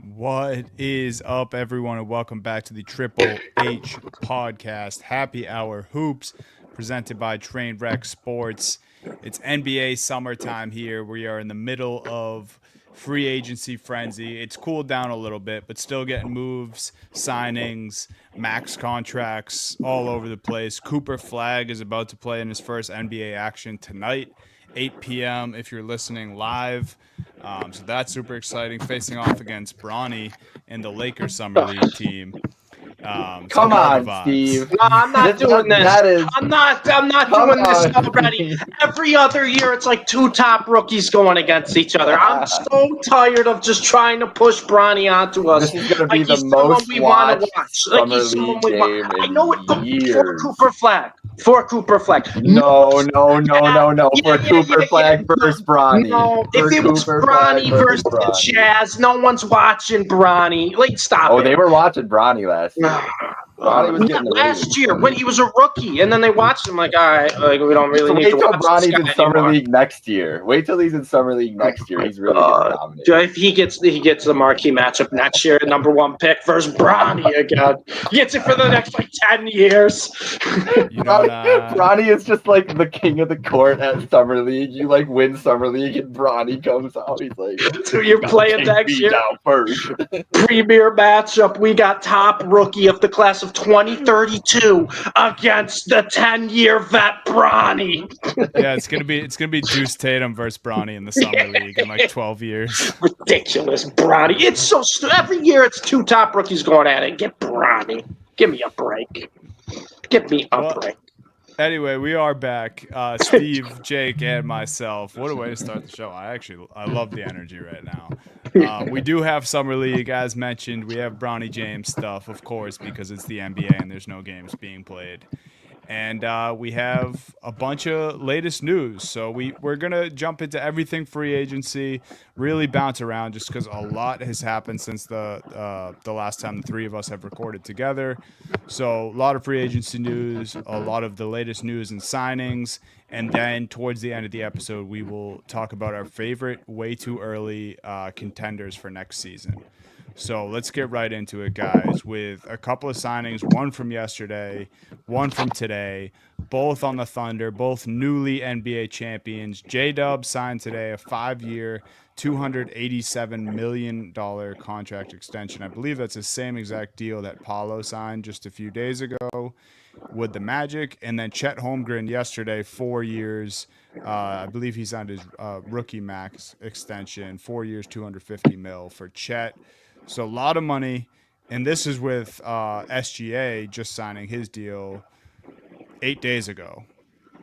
What is up, everyone, and welcome back to the Triple H podcast, Happy Hour Hoops, presented by Trainwreck Sports. It's NBA summertime here. We are in the middle of free agency frenzy. It's cooled down a little bit, but still getting moves, signings, max contracts all over the place. Cooper Flag is about to play in his first NBA action tonight, 8 p.m. if you're listening live. So that's super exciting, facing off against Bronny and the Lakers Summer League team. Come on, Steve. No, I'm not doing this. I'm not doing this already. Steve. Every other year, it's like two top rookies going against each other. I'm so tired of just trying to push Bronny onto us. This is going to be Like the he's someone most we want to watched watch. Like Summer he's someone League we game want. I know it in years. For Cooper Flag. No. For Yeah, Cooper Flag versus Bronny. No, For if it was Cooper Bronny Flag versus the Bronny. Jazz, no one's watching Bronny. Like, stop Oh, it. they were watching Bronny last year. Bronny was getting the last ratings. year when he was a rookie, and then they watched him like, all right, like we don't really need Wait to till watch Bronny's this in guy Summer anymore. League next year. Wait till he's in Summer League next year. He's really going to dominate. If he gets the marquee matchup next year, number one pick versus Bronny again. He gets it for the next like 10 years. Bronny is just like the king of the court at Summer League. You like win Summer League and Bronny comes out. He's like, So you're playing next year. Down first. Premier matchup. We got top rookie of the class of 2032 against the 10-year vet Bronny. Yeah, it's gonna be Juice Tatum versus Bronny in the Summer League in like 12 years. Ridiculous, Bronny. It's so every year it's two top rookies going at it. Get Bronny. Give me a break. Give me a break. Anyway, we are back. Steve, Jake, and myself. What a way to start the show. I love the energy right now. We do have Summer League, as mentioned. We have Bronny James stuff, of course, because it's the NBA and there's no games being played. And we have a bunch of latest news. So we're going to jump into everything free agency, really bounce around just because a lot has happened since the last time the three of us have recorded together. So a lot of free agency news, a lot of the latest news and signings. And then towards the end of the episode, we will talk about our favorite way too early contenders for next season. So let's get right into it, guys, with a couple of signings, one from yesterday, one from today, both on the Thunder, both newly NBA champions. J-Dub signed today a 5-year, $287 million contract extension. I believe that's the same exact deal that Paolo signed just a few days ago with the Magic. And then Chet Holmgren yesterday, 4 years. I believe he signed his rookie max extension, 4 years, $250 million for Chet. So a lot of money, and this is with SGA just signing his deal 8 days ago,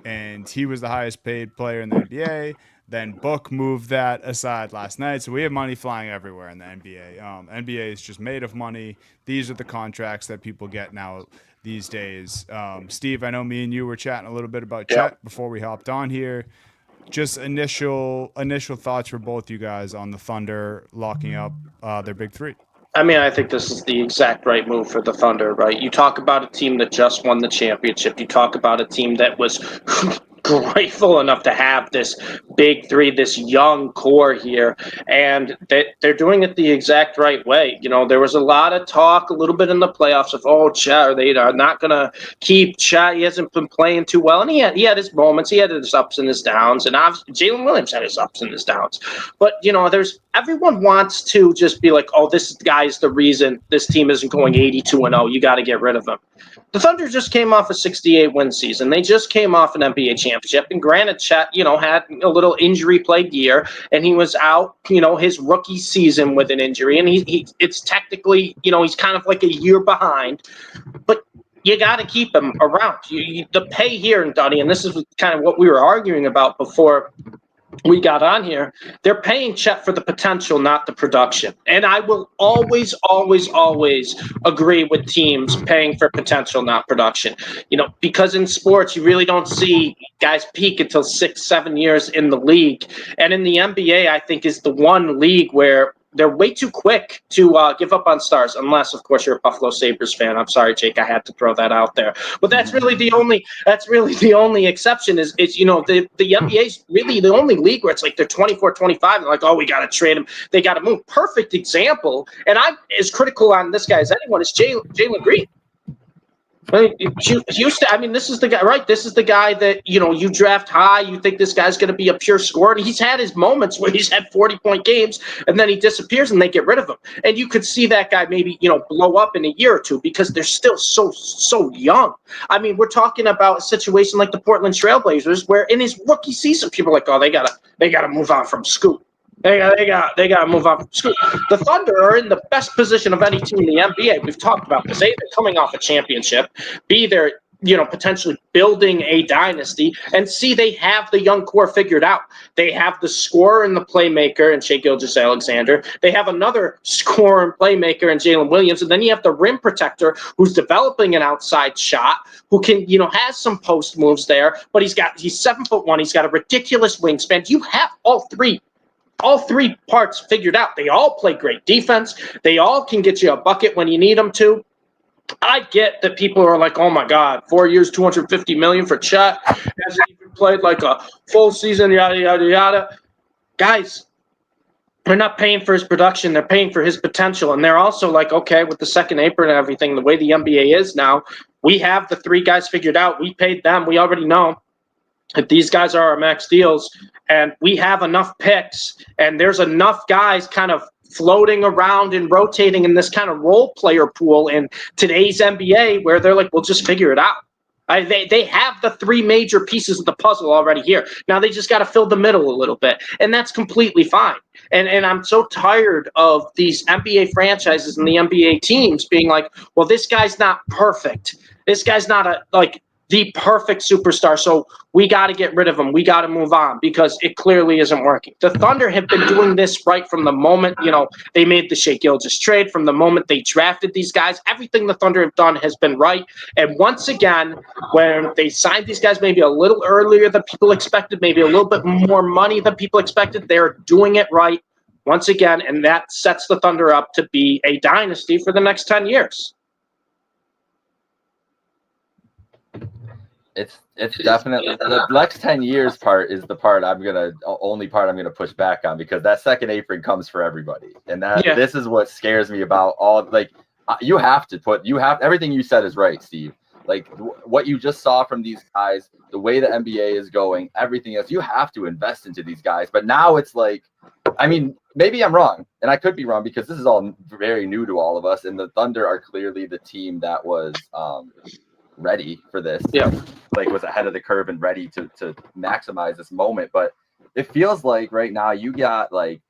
and he was the highest paid player in the NBA. Then Book moved that aside last night, so we have money flying everywhere in the NBA. NBA is just made of money. These are the contracts that people get now these days. Steve, I know me and you were chatting a little bit about Chet before we hopped on here. Just initial thoughts for both you guys on the Thunder locking up their big three. I mean, I think this is the exact right move for the Thunder, right? You talk about a team that just won the championship. You talk about a team that was grateful enough to have this big three, this young core here, and they're doing it the exact right way. You know, there was a lot of talk a little bit in the playoffs of, Chet, they are not going to keep Chet. He hasn't been playing too well, and he had his moments. He had his ups and his downs, and obviously Jalen Williams had his ups and his downs. But, you know, everyone wants to just be like, this guy's the reason this team isn't going 82-0. You got to get rid of him. The Thunder just came off a 68-win season. They just came off an NBA championship. And granted, Chet, had a little injury-plagued year, and he was out, his rookie season with an injury. And it's technically, he's kind of like a year behind. But you got to keep him around. The pay here in Dunny, and this is kind of what we were arguing about before we got on here, they're paying Chet for the potential, not the production. And I will always, always, always agree with teams paying for potential, not production. Because in sports, you really don't see guys peak until 6-7 years in the league. And in the NBA, I think is the one league where they're way too quick to give up on stars, unless, of course, you're a Buffalo Sabres fan. I'm sorry, Jake, I had to throw that out there. But that's really the only exception is the NBA is really the only league where it's like they're 24, 25, and like, oh, we got to trade him. They got to move. Perfect example, and I'm as critical on this guy as anyone, is Jalen Green. Houston, this is the guy, right? This is the guy that, you draft high. You think this guy's going to be a pure scorer. And he's had his moments where he's had 40-point games, and then he disappears and they get rid of him. And you could see that guy maybe, blow up in a year or two because they're still so young. We're talking about a situation like the Portland Trailblazers where in his rookie season, people are like, oh, they gotta move on from Scoot. They got to move on from Scoot. The Thunder are in the best position of any team in the NBA. We've talked about this. A, they're coming off a championship. B, they're potentially building a dynasty. And C, they have the young core figured out. They have the scorer and the playmaker in Shai Gilgeous-Alexander. They have another scorer and playmaker in Jalen Williams. And then you have the rim protector who's developing an outside shot, who can, has some post moves there. But he's 7'1". He's got a ridiculous wingspan. You have all three parts figured out. They all play great defense. They all can get you a bucket when you need them to. I get that people are like, oh my God, 4 years, $250 million for Chet. Hasn't even played like a full season, yada, yada, yada. Guys, they're not paying for his production. They're paying for his potential. And they're also like, okay, with the second apron and everything, the way the NBA is now, we have the three guys figured out. We paid them. We already know that these guys are our max deals. And we have enough picks, and there's enough guys kind of floating around and rotating in this kind of role player pool in today's NBA where they're like, we'll just figure it out. They have the three major pieces of the puzzle already here. Now they just got to fill the middle a little bit, and that's completely fine. And I'm so tired of these NBA franchises and the NBA teams being like, well, this guy's not perfect. This guy's not the perfect superstar, so we got to get rid of him. We got to move on because it clearly isn't working. The Thunder have been doing this right from the moment, they made the Shai Gilgeous trade, from the moment they drafted these guys. Everything the Thunder have done has been right. And once again, when they signed these guys maybe a little earlier than people expected, maybe a little bit more money than people expected, they're doing it right once again, and that sets the Thunder up to be a dynasty for the next 10 years. It's definitely the next 10 years part is the part only part I'm gonna push back on, because that second apron comes for everybody, and this is what scares me about all. Like, everything you said is right, Steve. Like what you just saw from these guys, the way the NBA is going, everything else, you have to invest into these guys. But now it's like, maybe I'm wrong, and I could be wrong because this is all very new to all of us, and the Thunder are clearly the team that was ready for this, was ahead of the curve and ready to maximize this moment. But it feels like right now you got like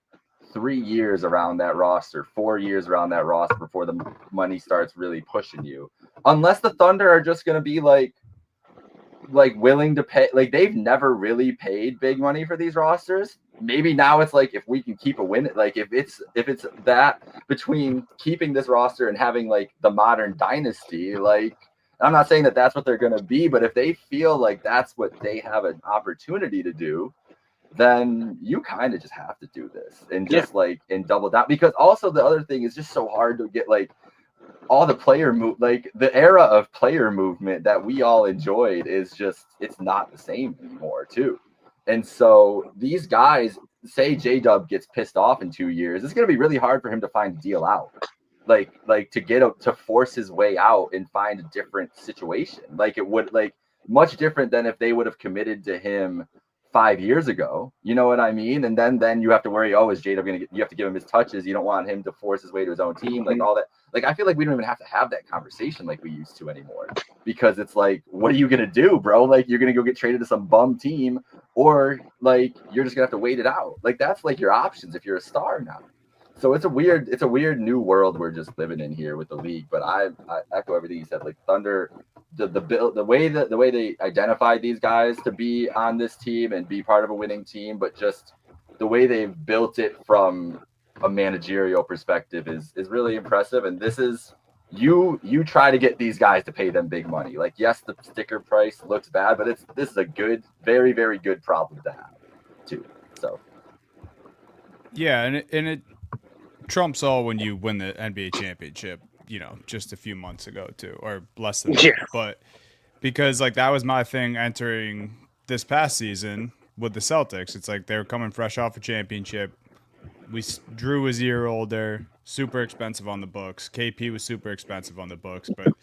3 years around that roster, 4 years around that roster before the money starts really pushing you, unless the Thunder are just going to be like willing to pay. Like, they've never really paid big money for these rosters. Maybe now it's like, if we can keep a win, like if it's that between keeping this roster and having like the modern dynasty, like, I'm not saying that that's what they're going to be, but if they feel like that's what they have an opportunity to do, then you kind of just have to do this and just and double down. Because also the other thing is just so hard to get like all the player the era of player movement that we all enjoyed is just, it's not the same anymore too. And so these guys, say J-Dub gets pissed off in 2 years, it's going to be really hard for him to find a deal out. To force his way out and find a different situation. Like, it would, like, much different than if they would have committed to him 5 years ago. You know what I mean? And then you have to worry, is J-Dub going to you have to give him his touches. You don't want him to force his way to his own team, like all that. Like, I feel like we don't even have to have that conversation like we used to anymore, because it's like, what are you going to do, bro? Like, you're going to go get traded to some bum team, or like, you're just going to have to wait it out. Like, that's like your options if you're a star now. So it's a weird new world we're just living in here with the league. But I echo everything you said. Like, Thunder, the way they identified these guys to be on this team and be part of a winning team, but just the way they've built it from a managerial perspective is really impressive. And this is, you try to get these guys to pay them big money. Like, yes, the sticker price looks bad, but this is a good, very, very good problem to have too. So yeah, and it trumps all when you win the NBA championship, just a few months ago too, or less than Yeah. that. But because like that was my thing entering this past season with the Celtics. It's like they're coming fresh off a championship. Drew was a year older, super expensive on the books. KP was super expensive on the books, but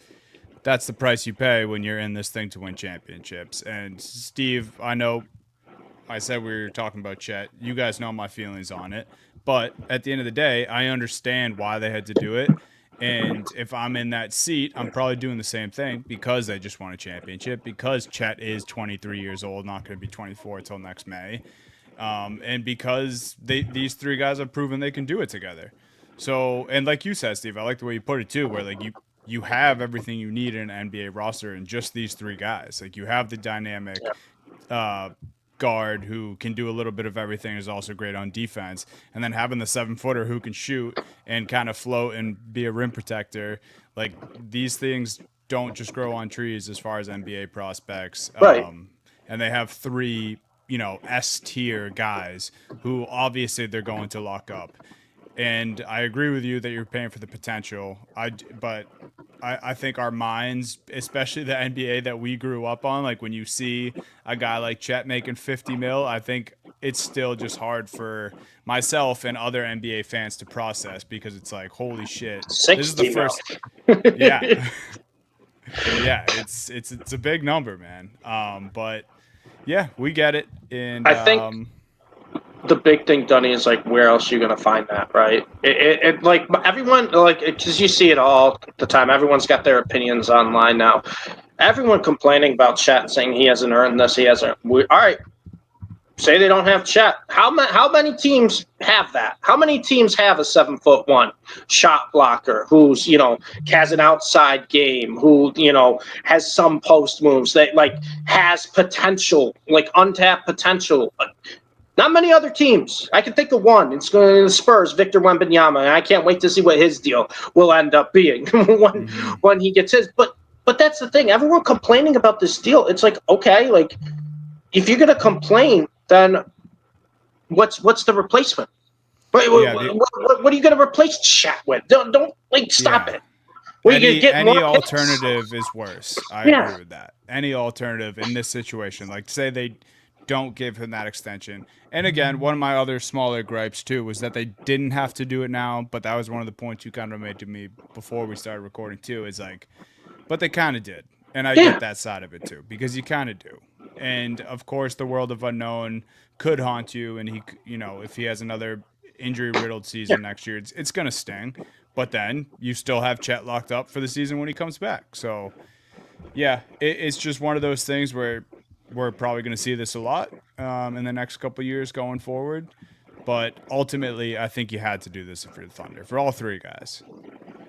that's the price you pay when you're in this thing to win championships. And Steve, I know I said we were talking about Chet. You guys know my feelings on it. But at the end of the day, I understand why they had to do it. And if I'm in that seat, I'm probably doing the same thing because they just won a championship, because Chet is 23 years old, not going to be 24 until next May. And because these three guys have proven they can do it together. So, and like you said, Steve, I like the way you put it too, where like you have everything you need in an NBA roster in just these three guys. Like you have the dynamic guard who can do a little bit of everything, is also great on defense, and then having the 7-footer who can shoot and kind of float and be a rim protector. Like these things don't just grow on trees as far as NBA prospects. Right. And they have three, S tier guys who obviously they're going to lock up. And I agree with you that you're paying for the potential. But I think our minds, especially the NBA that we grew up on, like when you see a guy like Chet making 50 mil, I think it's still just hard for myself and other NBA fans to process, because it's like, holy shit, this is the first. Yeah. Yeah, it's a big number, man. But yeah, we get it. And I think the big thing, Dunny, is like, where else are you going to find that, right? It like everyone, like, because you see it all the time. Everyone's got their opinions online now. Everyone complaining about Chet, saying he hasn't earned this, he hasn't. All right, say they don't have Chet. How many teams have that? How many teams have a 7'1" shot blocker who's has an outside game, who has some post moves that like has potential, like untapped potential? Not many other teams. I can think of one. It's going to the Spurs, Victor Wembanyama, and I can't wait to see what his deal will end up being when he gets his. But that's the thing. Everyone complaining about this deal. It's like, okay, like if you're going to complain, then what's the replacement? What are you going to replace Chat with? Don't like stop it. Any alternative is worse. I agree with that. Any alternative in this situation, like say they don't give him that extension. And again, one of my other smaller gripes too was that they didn't have to do it now, but that was one of the points you kind of made to me before we started recording too, is like, but they kind of did. And I get that side of it too, because you kind of do. And of course, the world of unknown could haunt you, and he, if he has another injury-riddled season next year, it's going to sting. But then you still have Chet locked up for the season when he comes back. So, yeah, it's just one of those things where we're probably going to see this a lot in the next couple of years going forward. But ultimately, I think you had to do this for the Thunder, for all three guys.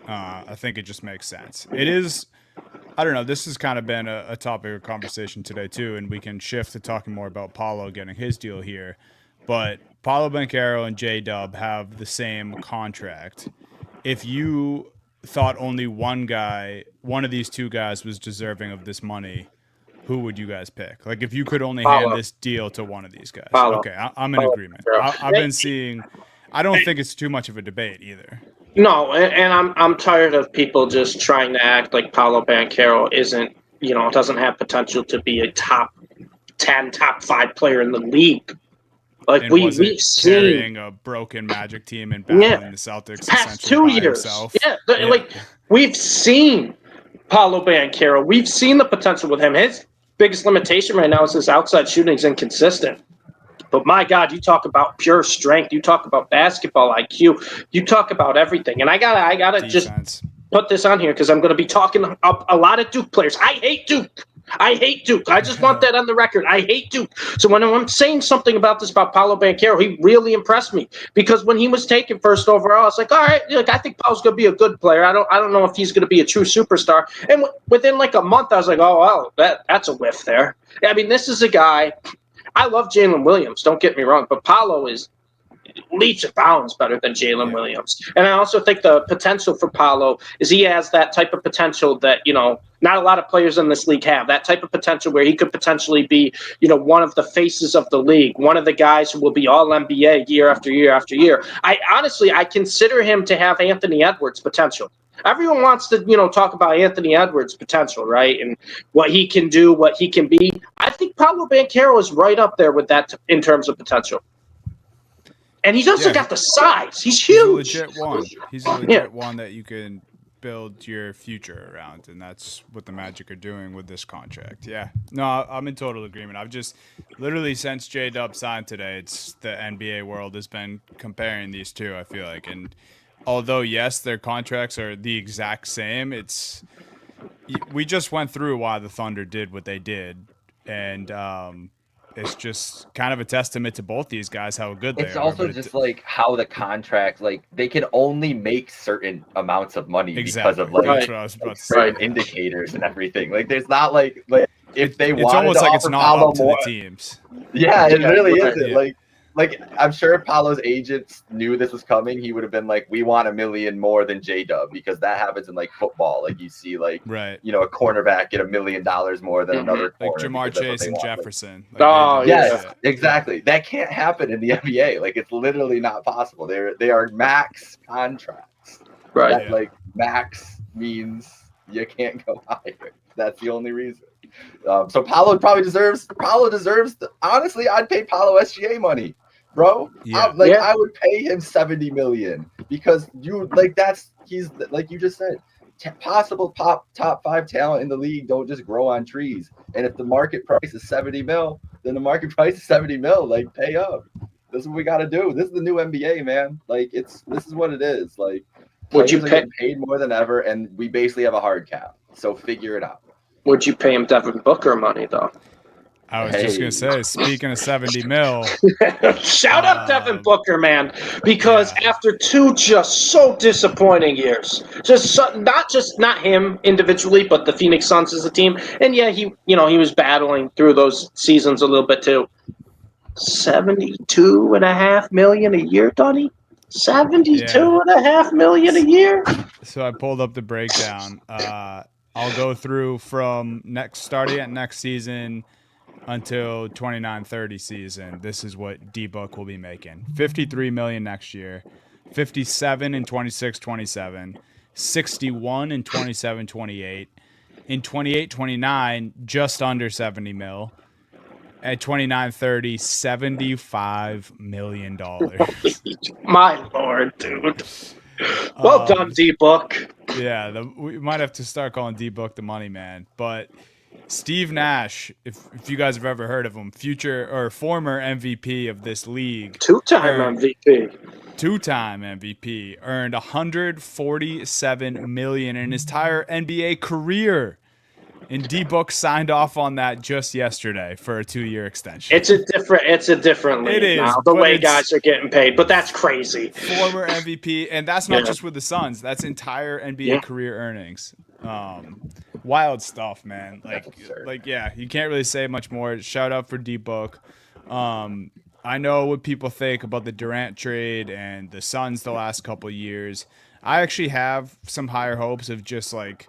I think it just makes sense. It is, I don't know, this has kind of been a topic of conversation today too, and we can shift to talking more about Paolo getting his deal here. But Paolo Banchero and J-Dub have the same contract. If you thought only one of these two guys was deserving of this money, who would you guys pick? Like, if you could only hand this deal to one of these guys. Okay, I'm in agreement. I've been seeing. I don't think it's too much of a debate either. No, and I'm tired of people just trying to act like Paolo Banchero doesn't have potential to be a top 10, top 5 player in the league. Like and we've seen carrying a broken Magic team and battling the Celtics past 2 years. Himself. Like we've seen Paolo Banchero. We've seen the potential with him. His biggest limitation right now is his outside shooting is inconsistent. But my God, you talk about pure strength. You talk about basketball IQ. You talk about everything. And I gotta Defense. just put this on here because I'm going to be talking up a lot of Duke players. I hate Duke. I just want that on the record. I hate Duke. So when I'm saying something about Paolo Banchero, he really impressed me because when he was taken first overall, I was like, all right, I think Paolo's going to be a good player. I don't know if he's going to be a true superstar. And within like a month, I was like, oh, well, that's a whiff there. I mean, this is a guy. I love Jalen Williams. Don't get me wrong, but Paolo is leaps and bounds better than Jalen Williams. And I also think the potential for Paolo is he has that type of potential that, not a lot of players in this league have. That type of potential where he could potentially be, one of the faces of the league, one of the guys who will be all NBA year after year after year. I consider him to have Anthony Edwards potential. Everyone wants to, talk about Anthony Edwards' potential, right? And what he can do, what he can be. I think Paolo Banchero is right up there with that in terms of potential. And he's also got the size. He's huge. He's a legit one that you can build your future around, and that's what the Magic are doing with this contract. Yeah. No, I'm in total agreement. I've just literally since J-Dub signed today, it's the NBA world has been comparing these two, I feel like. And although, yes, their contracts are the exact same, we just went through why the Thunder did what they did, and it's just kind of a testament to both these guys how good they are. It's also just like how the contract, like they can only make certain amounts of money because of certain indicators and everything. Like there's not like if they wanted it's almost to like it's not up to the teams. Yeah, it really isn't. Yeah. Like I'm sure if Paolo's agents knew this was coming, he would have been like, we want $1 million more than J-Dub, because that happens in like football. Like you see like, a cornerback get $1 million more than another corner. Like Jamar Chase and Jefferson. Yes, exactly. That can't happen in the NBA. Like it's literally not possible. They are max contracts. Right. Like max means you can't go higher. That's the only reason. So Paolo deserves, honestly, I'd pay Paolo SGA money. Bro, I would pay him $70 million because he's like you just said, possible top 5 talent in the league don't just grow on trees. And if the market price is $70 million, then the market price is $70 million. Like pay up. This is what we got to do. This is the new NBA, man. Like this is what it is. Like would you pay paid more than ever, and we basically have a hard cap. So figure it out. Would you pay him Devin Booker money though? I was just going to say, speaking of $70 million. Shout out Devin Booker, man, because after 2 just so disappointing years, not him individually, but the Phoenix Suns as a team. And he was battling through those seasons a little bit too. $72.5 million a year, Dunny? $72.5 million a year? So I pulled up the breakdown. I'll go through from starting at next season until 29-30 season. This is what D-Book will be making. $53 million next year, $57 in 26-27, $61 in 27-28, in 28-29 just under $70 million. At 29-30, $75 million. My Lord, dude. Well done, D-Book. Yeah, we might have to start calling D-Book the money man. But Steve Nash, if you guys have ever heard of him, former MVP of this league. Two-time MVP, earned $147 million in his entire NBA career. And D-Book signed off on that just yesterday for a 2-year extension. It's a different league now, the way guys are getting paid, but that's crazy. Former MVP, and that's not just with the Suns. That's entire NBA career earnings. Wild stuff, man. You can't really say much more. Shout out for D-Book. I know what people think about the Durant trade and the Suns the last couple years. I actually have some higher hopes of just like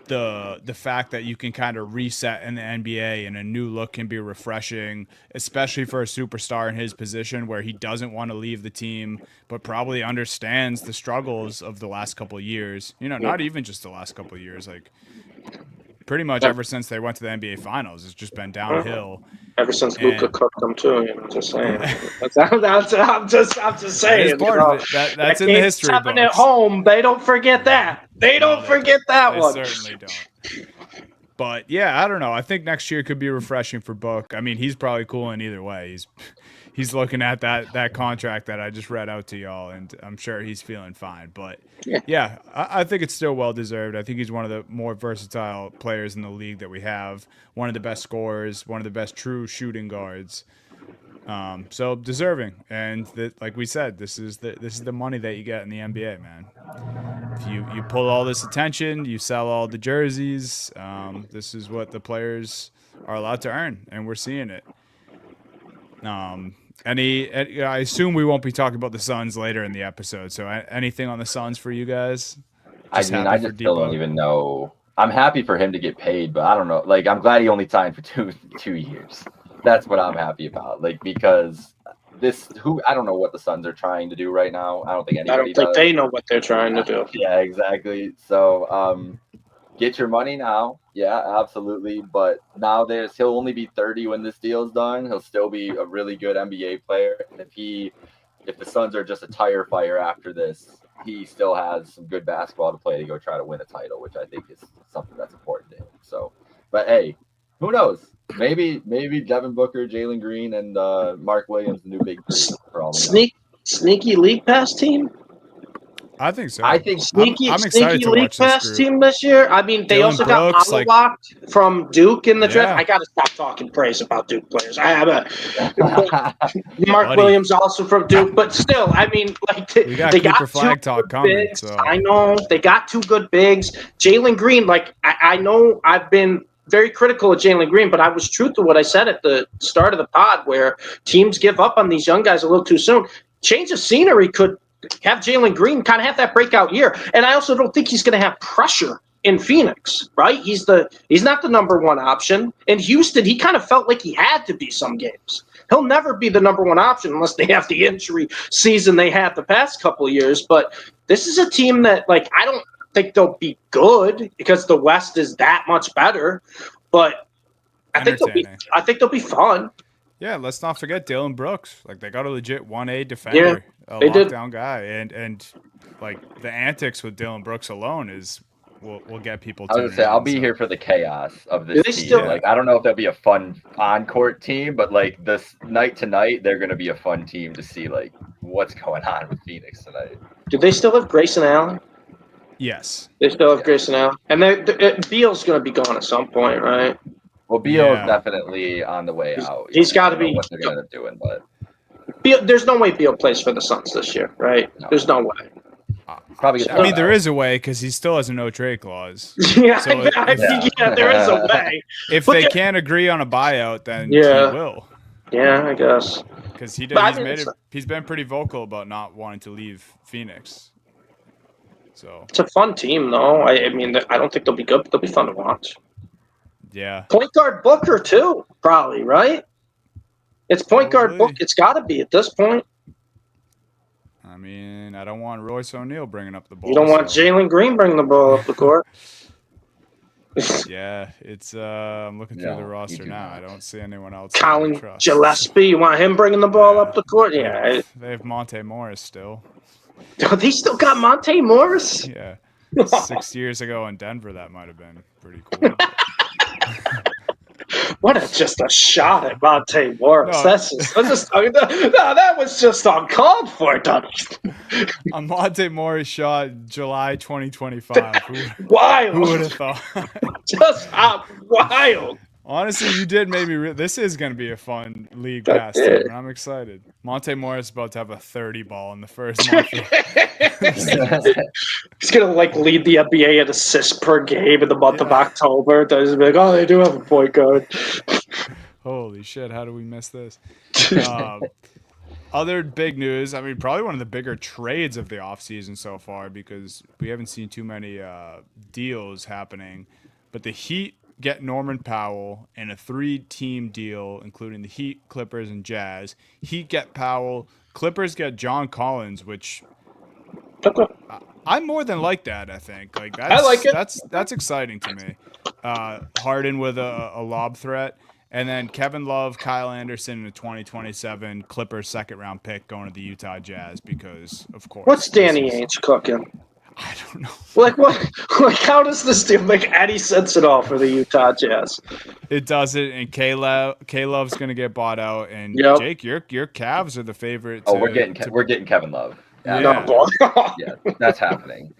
the fact that you can kind of reset in the NBA and a new look can be refreshing, especially for a superstar in his position where he doesn't want to leave the team, but probably understands the struggles of the last couple of years. Not even just the last couple of years, like pretty much ever since they went to the NBA Finals, it's just been downhill. Ever since Luka cooked them too, just saying. I'm just saying. Part of it. That's in the history books. Happened at home. They don't forget that. They don't forget that one. They certainly don't. But yeah, I don't know. I think next year could be refreshing for Book. I mean, he's probably cool in either way. He's looking at that contract that I just read out to y'all, and I'm sure he's feeling fine. But yeah, I think it's still well deserved. I think he's one of the more versatile players in the league that we have. One of the best scorers, one of the best true shooting guards. So deserving, and like we said, this is the money that you get in the NBA, man. If you pull all this attention, you sell all the jerseys. This is what the players are allowed to earn, and we're seeing it. I assume we won't be talking about the Suns later in the episode. So anything on the Suns for you guys? I just still don't even know. I'm happy for him to get paid, but I don't know. Like, I'm glad he only signed for two years. That's what I'm happy about. Like, because I don't know what the Suns are trying to do right now. I don't think anybody does. They know what they're trying to do. Yeah, exactly. So, get your money now. Yeah, absolutely. But now he'll only be 30 when this deal's done. He'll still be a really good NBA player. And if the Suns are just a tire fire after this, he still has some good basketball to play to go try to win a title, which I think is something that's important to him. So, but hey, who knows? Maybe Devin Booker, Jalen Green, and Mark Williams, the new big three. For all sneaky league pass team. I think so. I think I'm excited to watch this group. Team this year. I mean, they also got Malawak from Duke in the draft. I got to stop talking praise about Duke players. I have Mark Williams also from Duke, but still, I mean, like they got Cooper Flag talk coming. Bigs. So. I know they got two good bigs. Jalen Green, like I know I've been very critical of Jalen Green, but I was true to what I said at the start of the pod, where teams give up on these young guys a little too soon. Change of scenery could have Jalen Green kind of have that breakout year. And I also don't think he's going to have pressure in Phoenix, right? He's not the number one option. In Houston, he kind of felt like he had to be some games. He'll never be the number one option unless they have the injury season they had the past couple of years. But this is a team that, like, I don't think they'll be good because the West is that much better. But I think they'll be fun. Yeah, let's not forget Dylan Brooks. Like, they got a legit 1A defender, a lockdown guy, and like the antics with Dylan Brooks alone will get people. I was gonna say I'll be here for the chaos of this team. Like, I don't know if they'll be a fun on-court team, but like this night to night, they're gonna be a fun team to see like what's going on with Phoenix tonight. Do they still have Grayson Allen? Yes, they still have Grayson Allen, and Beal's gonna be gone at some point, right? Well, Beal is definitely on the way out. He's got to be. What they're going to do, but Beal, there's no way Beal plays for the Suns this year, right? No. There's no way. Probably. I mean, there is a way because he still has a no trade clause. Yeah, so there is a way. If they can't agree on a buyout, then he will. Yeah, I guess. Because he's been pretty vocal about not wanting to leave Phoenix. So it's a fun team, though. I mean, I don't think they'll be good, but they'll be fun to watch. Yeah. Point guard Booker, too, probably, right? It's point guard Booker. It's got to be at this point. I mean, I don't want Royce O'Neal bringing up the ball. You don't want Jalen Green bringing the ball up the court. Yeah, it's I'm looking through the roster now. I don't see anyone else. Colin Gillespie, you want him bringing the ball up the court? Yeah. They have Monte Morris still. They still got Monte Morris? Yeah. 6 years ago in Denver, that might have been pretty cool. Just a shot at Monte Morris. No. That was just uncalled for, Dunny. A Monte Morris shot July 2025. Wild. Who would have thought? Just wild. Honestly, you did maybe. This is going to be a fun league pass team, and I'm excited. Monte Morris is about to have a 30 ball in the first month. He's going to lead the NBA in assists per game in the month of October. He's be like, they do have a point guard. Holy shit! How do we miss this? Other big news. I mean, probably one of the bigger trades of the offseason so far because we haven't seen too many deals happening. But the Heat get Norman Powell in a 3-team deal, including the Heat, Clippers, and Jazz. Heat get Powell. Clippers get John Collins, which I more than like that, I think. I like it. That's exciting to me. Harden with a lob threat. And then Kevin Love, Kyle Anderson in a 2027 Clippers second-round pick going to the Utah Jazz because, of course. What's Danny Ainge cooking? I don't know. What? How does this deal make any sense at all for the Utah Jazz? It doesn't, and K-Love's going to get bought out. And Jake, your Cavs are the favorite. We're getting Kevin Love. Yeah, yeah, that's happening.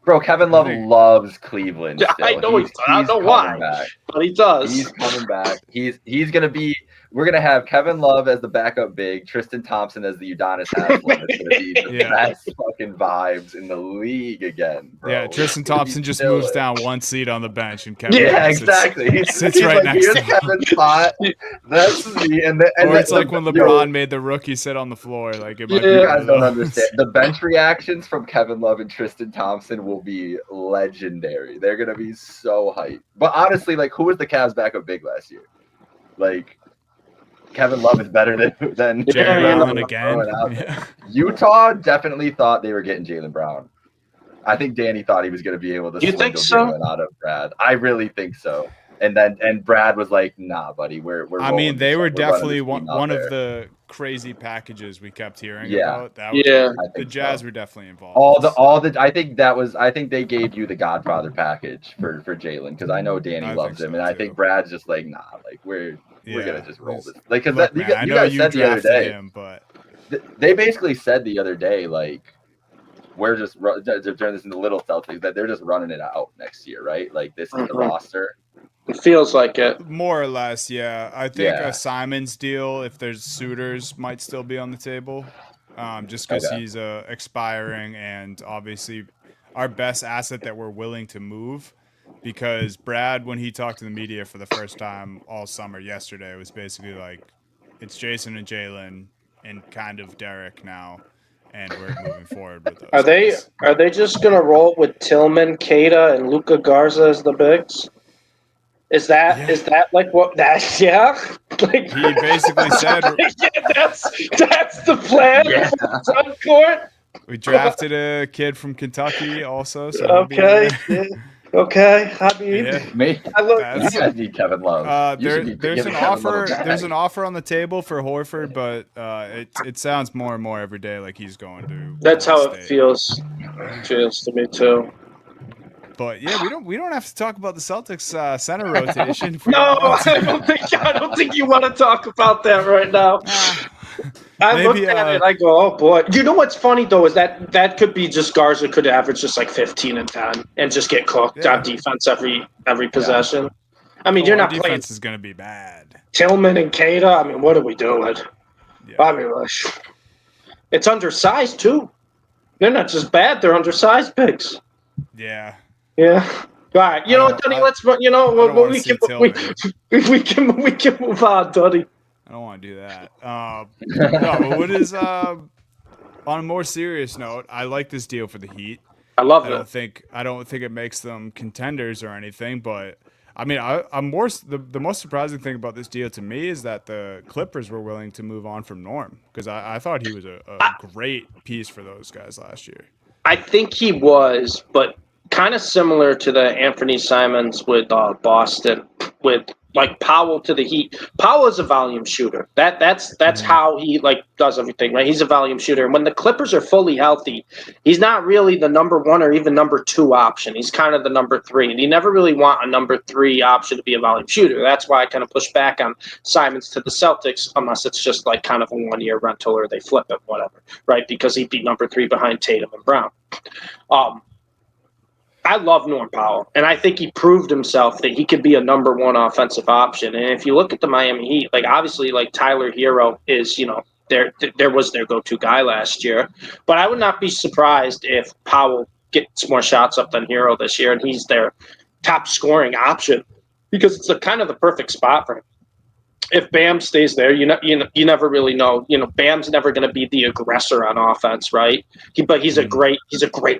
Bro, Kevin Love loves Cleveland. Still. I know he does. I don't know why, but he does. He's coming back. He's going to be we're gonna have Kevin Love as the backup big, Tristan Thompson as the Udonis Haslem. It's gonna be the best fucking vibes in the league again, bro. Yeah, Tristan Thompson just moves down one seat on the bench, and Kevin exactly. Sits right like, next to him. Kevin's spot. That's me. Or it's like when LeBron made the rookie sit on the floor. Like it might be. You guys don't understand. The bench reactions from Kevin Love and Tristan Thompson will be legendary. They're gonna be so hyped. But honestly, like, who was the Cavs backup big last year? Like, Kevin Love is better than Jaylen Brown again. Yeah. Utah definitely thought they were getting Jaylen Brown. I think Danny thought he was going to be able to swindle Jaylen out of Brad. I really think so. And Brad was like, "Nah, buddy, we're." I mean, they were definitely one of the crazy packages we kept hearing about. The Jazz were definitely involved. I think they gave you the Godfather package for Jaylen, because I know Danny loves him, and I think Brad's just like, nah, like we're gonna just roll this. Like, because you guys said the other day, but they basically said the other day, like, we're just to turn this into little Celtics, that they're just running it out next year, right? Like, this is the roster. It feels like it. More or less, yeah. I think a Simons deal, if there's suitors, might still be on the table, just because he's expiring, and obviously our best asset that we're willing to move. Because Brad, when he talked to the media for the first time all summer yesterday, was basically like, it's Jason and Jaylen and kind of Derek now, and we're moving forward with those. Are they just gonna roll with Tillman, Keita, and Luka Garza as the bigs? Is that like what that Like, he basically said that's the plan. Yeah. On court. We drafted a kid from Kentucky also. So okay. Okay. I mean, you guys need Kevin Love. There's an offer. There's an offer on the table for Horford, but it sounds more and more every day like he's going to. That's how it feels. It feels to me too. But yeah, we don't have to talk about the Celtics center rotation. No, I don't think you want to talk about that right now. I looked at it, I go, oh boy. You know what's funny though is that could be just Garza could average just like 15 and 10 and just get cooked on defense every possession. I mean, you're not defense playing. Defense is going to be bad. Tillman and Keita. I mean, what are we doing? Yeah. I mean, it's undersized too. They're not just bad; they're undersized bigs. Yeah. Yeah. All right. You know what, Dunny? Let's. You know what? We can move on, Dunny. I don't want to do that. No, but what is on a more serious note? I like this deal for the Heat. I love it. I don't think it makes them contenders or anything, but I mean, the most surprising thing about this deal to me is that the Clippers were willing to move on from Norm, because I thought he was a great piece for those guys last year. I think he was, but kind of similar to the Anthony Simons with Boston, with like Powell to the Heat. Powell is a volume shooter. That's how he like does everything, right? He's a volume shooter. And when the Clippers are fully healthy, he's not really the number one or even number two option. He's kind of the number three. And you never really want a number three option to be a volume shooter. That's why I kind of push back on Simons to the Celtics, unless it's just like kind of a 1 year rental or they flip it, whatever, right? Because he'd be number three behind Tatum and Brown. I love Norm Powell, and I think he proved himself that he could be a number one offensive option. And if you look at the Miami Heat, like obviously like Tyler Hero is, there was their go-to guy last year. But I would not be surprised if Powell gets more shots up than Hero this year, and he's their top scoring option, because it's kind of the perfect spot for him. If Bam stays there, you never really know. Bam's never going to be the aggressor on offense, right? But he's a great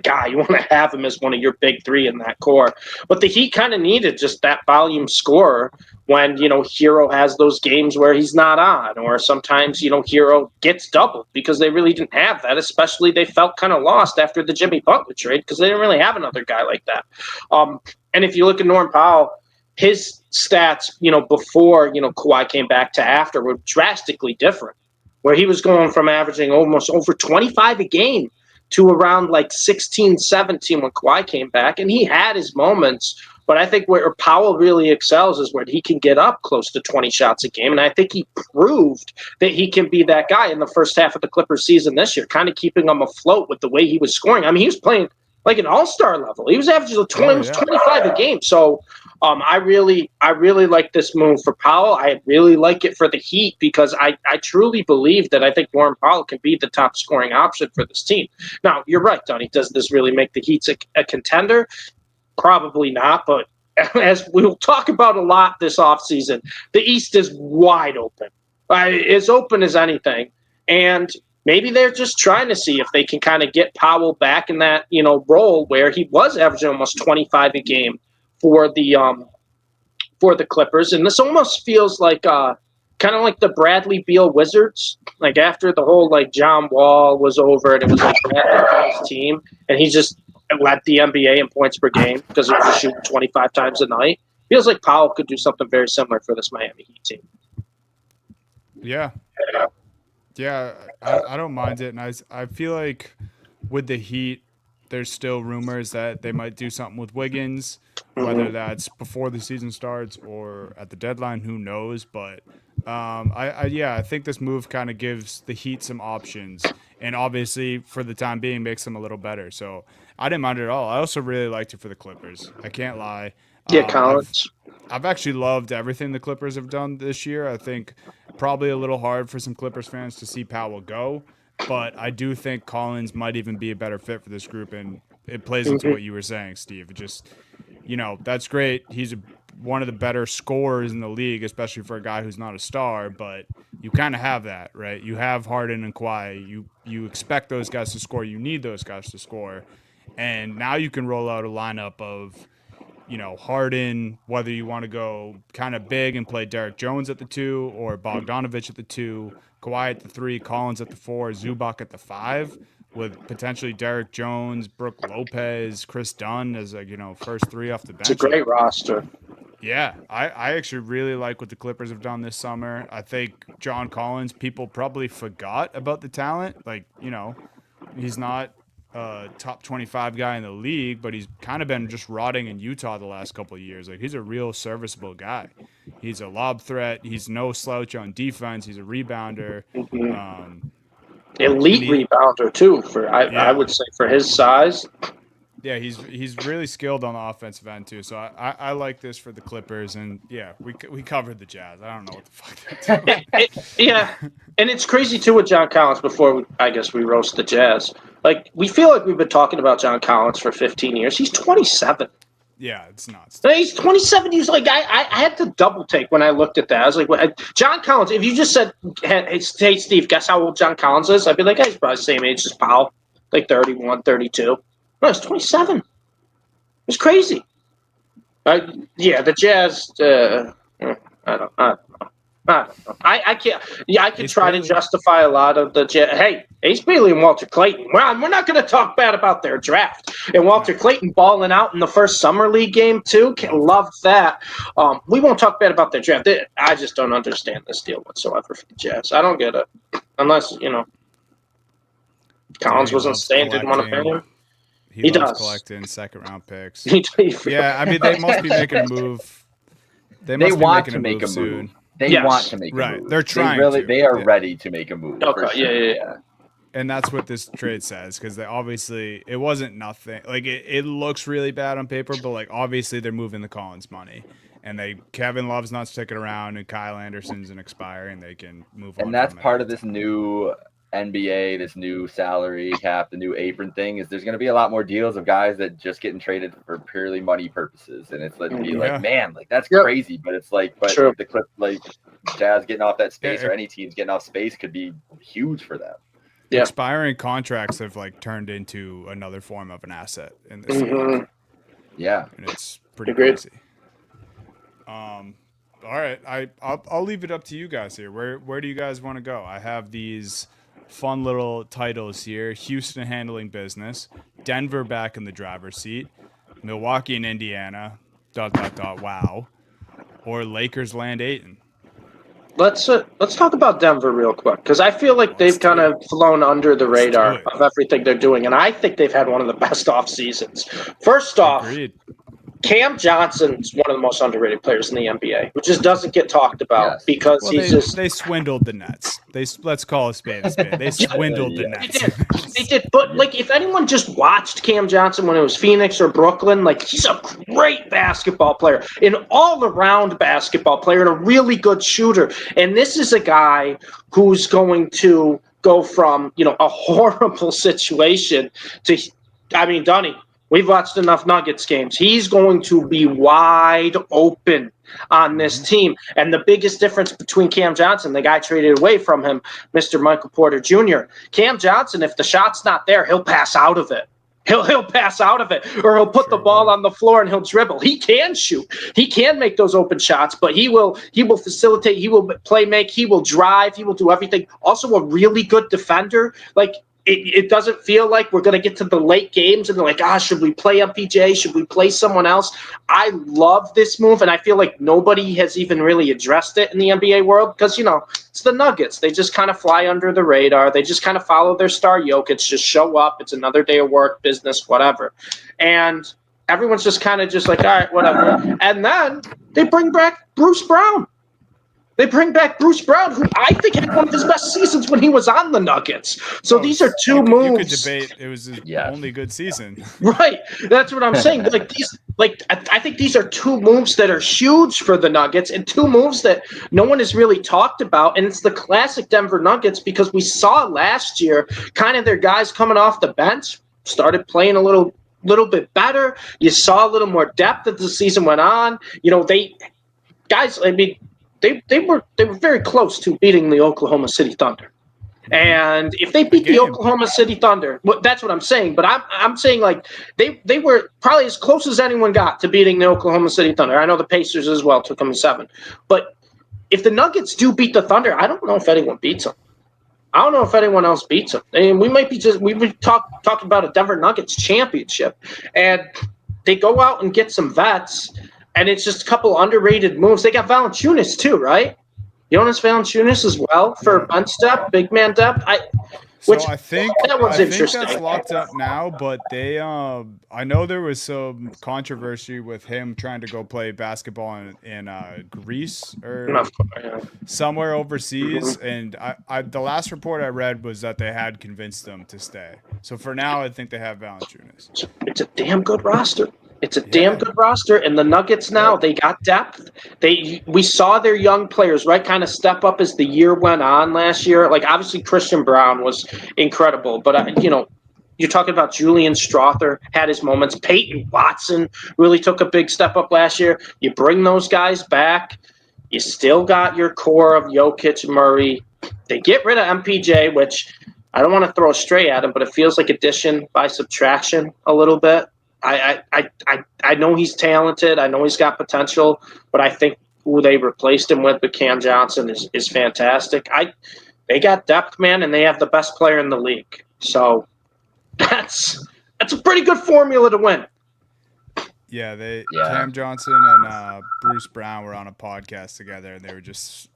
guy. You want to have him as one of your big three in that core. But the Heat kind of needed just that volume scorer when Hero has those games where he's not on, or sometimes Hero gets doubled, because they really didn't have that. Especially they felt kind of lost after the Jimmy Butler trade, because they didn't really have another guy like that. And if you look at Norm Powell, his stats, before, Kawhi came back to after, were drastically different, where he was going from averaging almost over 25 a game to around like 16, 17 when Kawhi came back. And he had his moments, but I think where Powell really excels is where he can get up close to 20 shots a game. And I think he proved that he can be that guy in the first half of the Clippers season this year, kind of keeping them afloat with the way he was scoring. I mean, he was playing like an all-star level. He was averaging 25 a game. So I really like this move for Powell. I really like it for the Heat because I truly believe that I think Norman Powell can be the top scoring option for this team. Now, you're right, Dunny. Does this really make the Heat a contender? Probably not, but as we'll talk about a lot this offseason, the East is wide open. As open as anything. And maybe they're just trying to see if they can kind of get Powell back in that, role where he was averaging almost 25 a game for the Clippers. And this almost feels like kind of like the Bradley Beal Wizards, like after the whole like John Wall was over and it was like Bradley Beal's team, and he just led the NBA in points per game because he was shooting 25 times a night. Feels like Powell could do something very similar for this Miami Heat team. Yeah, I don't mind it, and I feel like with the Heat, there's still rumors that they might do something with Wiggins, whether that's before the season starts or at the deadline. Who knows? But I think this move kind of gives the Heat some options, and obviously for the time being makes them a little better. So I didn't mind it at all. I also really liked it for the Clippers. I can't lie. Yeah, Collins. I've actually loved everything the Clippers have done this year. I think probably a little hard for some Clippers fans to see Powell go, but I do think Collins might even be a better fit for this group, and it plays into what you were saying, Steve. It just, that's great. He's one of the better scorers in the league, especially for a guy who's not a star, but you kind of have that, right? You have Harden and Kawhi. You expect those guys to score. You need those guys to score. And now you can roll out a lineup of, Harden, whether you want to go kind of big and play Derek Jones at the 2 or Bogdanovich at the 2, Kawhi at the 3, Collins at the 4, Zubac at the 5, with potentially Derek Jones, Brook Lopez, Chris Dunn as first 3 off the bench. It's a great roster. Yeah, I actually really like what the Clippers have done this summer. I think John Collins, people probably forgot about the talent. Like, he's not top 25 guy in the league, but he's kind of been just rotting in Utah the last couple of years. Like, he's a real serviceable guy. He's a lob threat. He's no slouch on defense. He's a rebounder. Elite rebounder too. I would say for his size. Yeah, he's really skilled on the offensive end too. So I like this for the Clippers, and yeah, we covered the Jazz. I don't know what the fuck they're doing. Yeah, and it's crazy too with John Collins. Before I guess we roast the Jazz, like we feel like we've been talking about John Collins for 15 years. He's 27. Yeah, it's nuts. He's 27. He's like I had to double take when I looked at that. I was like, John Collins. If you just said, "Hey, Steve, guess how old John Collins is?" I'd be like, "Hey, he's probably the same age as Powell, like 31, 32." No, it's 27. It's crazy. Yeah, the Jazz. I don't know. I can't. Yeah, I could try to justify a lot of the Jazz. Hey, Ace Bailey and Walter Clayton. Well, we're not going to talk bad about their draft. And Walter Clayton balling out in the first summer league game too. Love that. We won't talk bad about their draft. I just don't understand this deal whatsoever for the Jazz. I don't get it, unless Collins wasn't staying, didn't want to pay him. He loves collecting second-round picks. Yeah, I mean, they must be making a move. They want to make a move. They want to make a move. Right, they're trying They are ready to make a move. Okay, sure. Yeah. And that's what this trade says, because it wasn't nothing. Like, it looks really bad on paper, but, like, obviously they're moving the Collins money. And Kevin Love's not sticking around, and Kyle Anderson's an expiring. They can move on. And that's part of this new NBA, this new salary cap, the new apron thing, is there's going to be a lot more deals of guys that just getting traded for purely money purposes, and it's like man, like that's crazy, but it's like, but the clip, like Jazz getting off that space or any teams getting off space could be huge for them. Yeah. Expiring contracts have like turned into another form of an asset in this league. Yeah, and it's pretty crazy. All right, I'll leave it up to you guys here. Where do you guys want to go? I have these fun little titles here: Houston handling business, Denver back in the driver's seat, Milwaukee and Indiana, ... wow, or Lakers land Ayton. Let's talk about Denver real quick, because I feel like they've kind of flown under the radar of everything they're doing, and I think they've had one of the best off seasons. First off, Cam Johnson's one of the most underrated players in the NBA, which just doesn't get talked about because they swindled the Nets. Let's call a spade a spade. They swindled the Nets. They did. But like, if anyone just watched Cam Johnson when it was Phoenix or Brooklyn, like, he's a great basketball player, an all-around basketball player, and a really good shooter. And this is a guy who's going to go from, a horrible situation to, Dunny, we've watched enough Nuggets games. He's going to be wide open on this team. And the biggest difference between Cam Johnson, the guy traded away from him, Mr. Michael Porter Jr., Cam Johnson, if the shot's not there, he'll pass out of it. He'll pass out of it, or he'll put the ball on the floor and he'll dribble. He can shoot. He can make those open shots, but he will facilitate. He will play make. He will drive. He will do everything. Also, a really good defender. Like, it doesn't feel like we're going to get to the late games and they're like, should we play MPJ? Should we play someone else? I love this move, and I feel like nobody has even really addressed it in the NBA world because, it's the Nuggets. They just kind of fly under the radar. They just kind of follow their star Jokic, just show up. It's another day of work, business, whatever. And everyone's just kind of just like, all right, whatever. And then they bring back Bruce Brown. They bring back Bruce Brown, who I think had one of his best seasons when he was on the Nuggets. So these are two moves. You could debate it was his only good season. Right. That's what I'm saying. I think these are two moves that are huge for the Nuggets and two moves that no one has really talked about. And it's the classic Denver Nuggets because we saw last year kind of their guys coming off the bench started playing a little bit better. You saw a little more depth as the season went on. They were very close to beating the Oklahoma City Thunder. And if they beat the Oklahoma City Thunder, that's what I'm saying. But I'm saying, like, they were probably as close as anyone got to beating the Oklahoma City Thunder. I know the Pacers as well took them 7. But if the Nuggets do beat the Thunder, I don't know if anyone beats them. I don't know if anyone else beats them. And we might be talking about a Denver Nuggets championship. And they go out and get some vets. And it's just a couple underrated moves. They got Valanciunas too, right? Jonas Valanciunas as well for bench depth, big man depth. I think that's locked up now, but they I know there was some controversy with him trying to go play basketball in Greece or somewhere overseas, and I the last report I read was that they had convinced him to stay. So for now, I think they have Valanciunas. It's a damn good roster. It's a damn good roster, and the Nuggets now, they got depth. We saw their young players, right, kind of step up as the year went on last year. Like, obviously, Christian Brown was incredible, but, you're talking about Julian Strawther had his moments. Peyton Watson really took a big step up last year. You bring those guys back. You still got your core of Jokic, Murray. They get rid of MPJ, which I don't want to throw a stray at him, but it feels like addition by subtraction a little bit. I know he's talented. I know he's got potential, but I think who they replaced him with Cam Johnson is fantastic. They got depth, man, and they have the best player in the league. So that's a pretty good formula to win. Yeah, Cam Johnson and Bruce Brown were on a podcast together, and they were just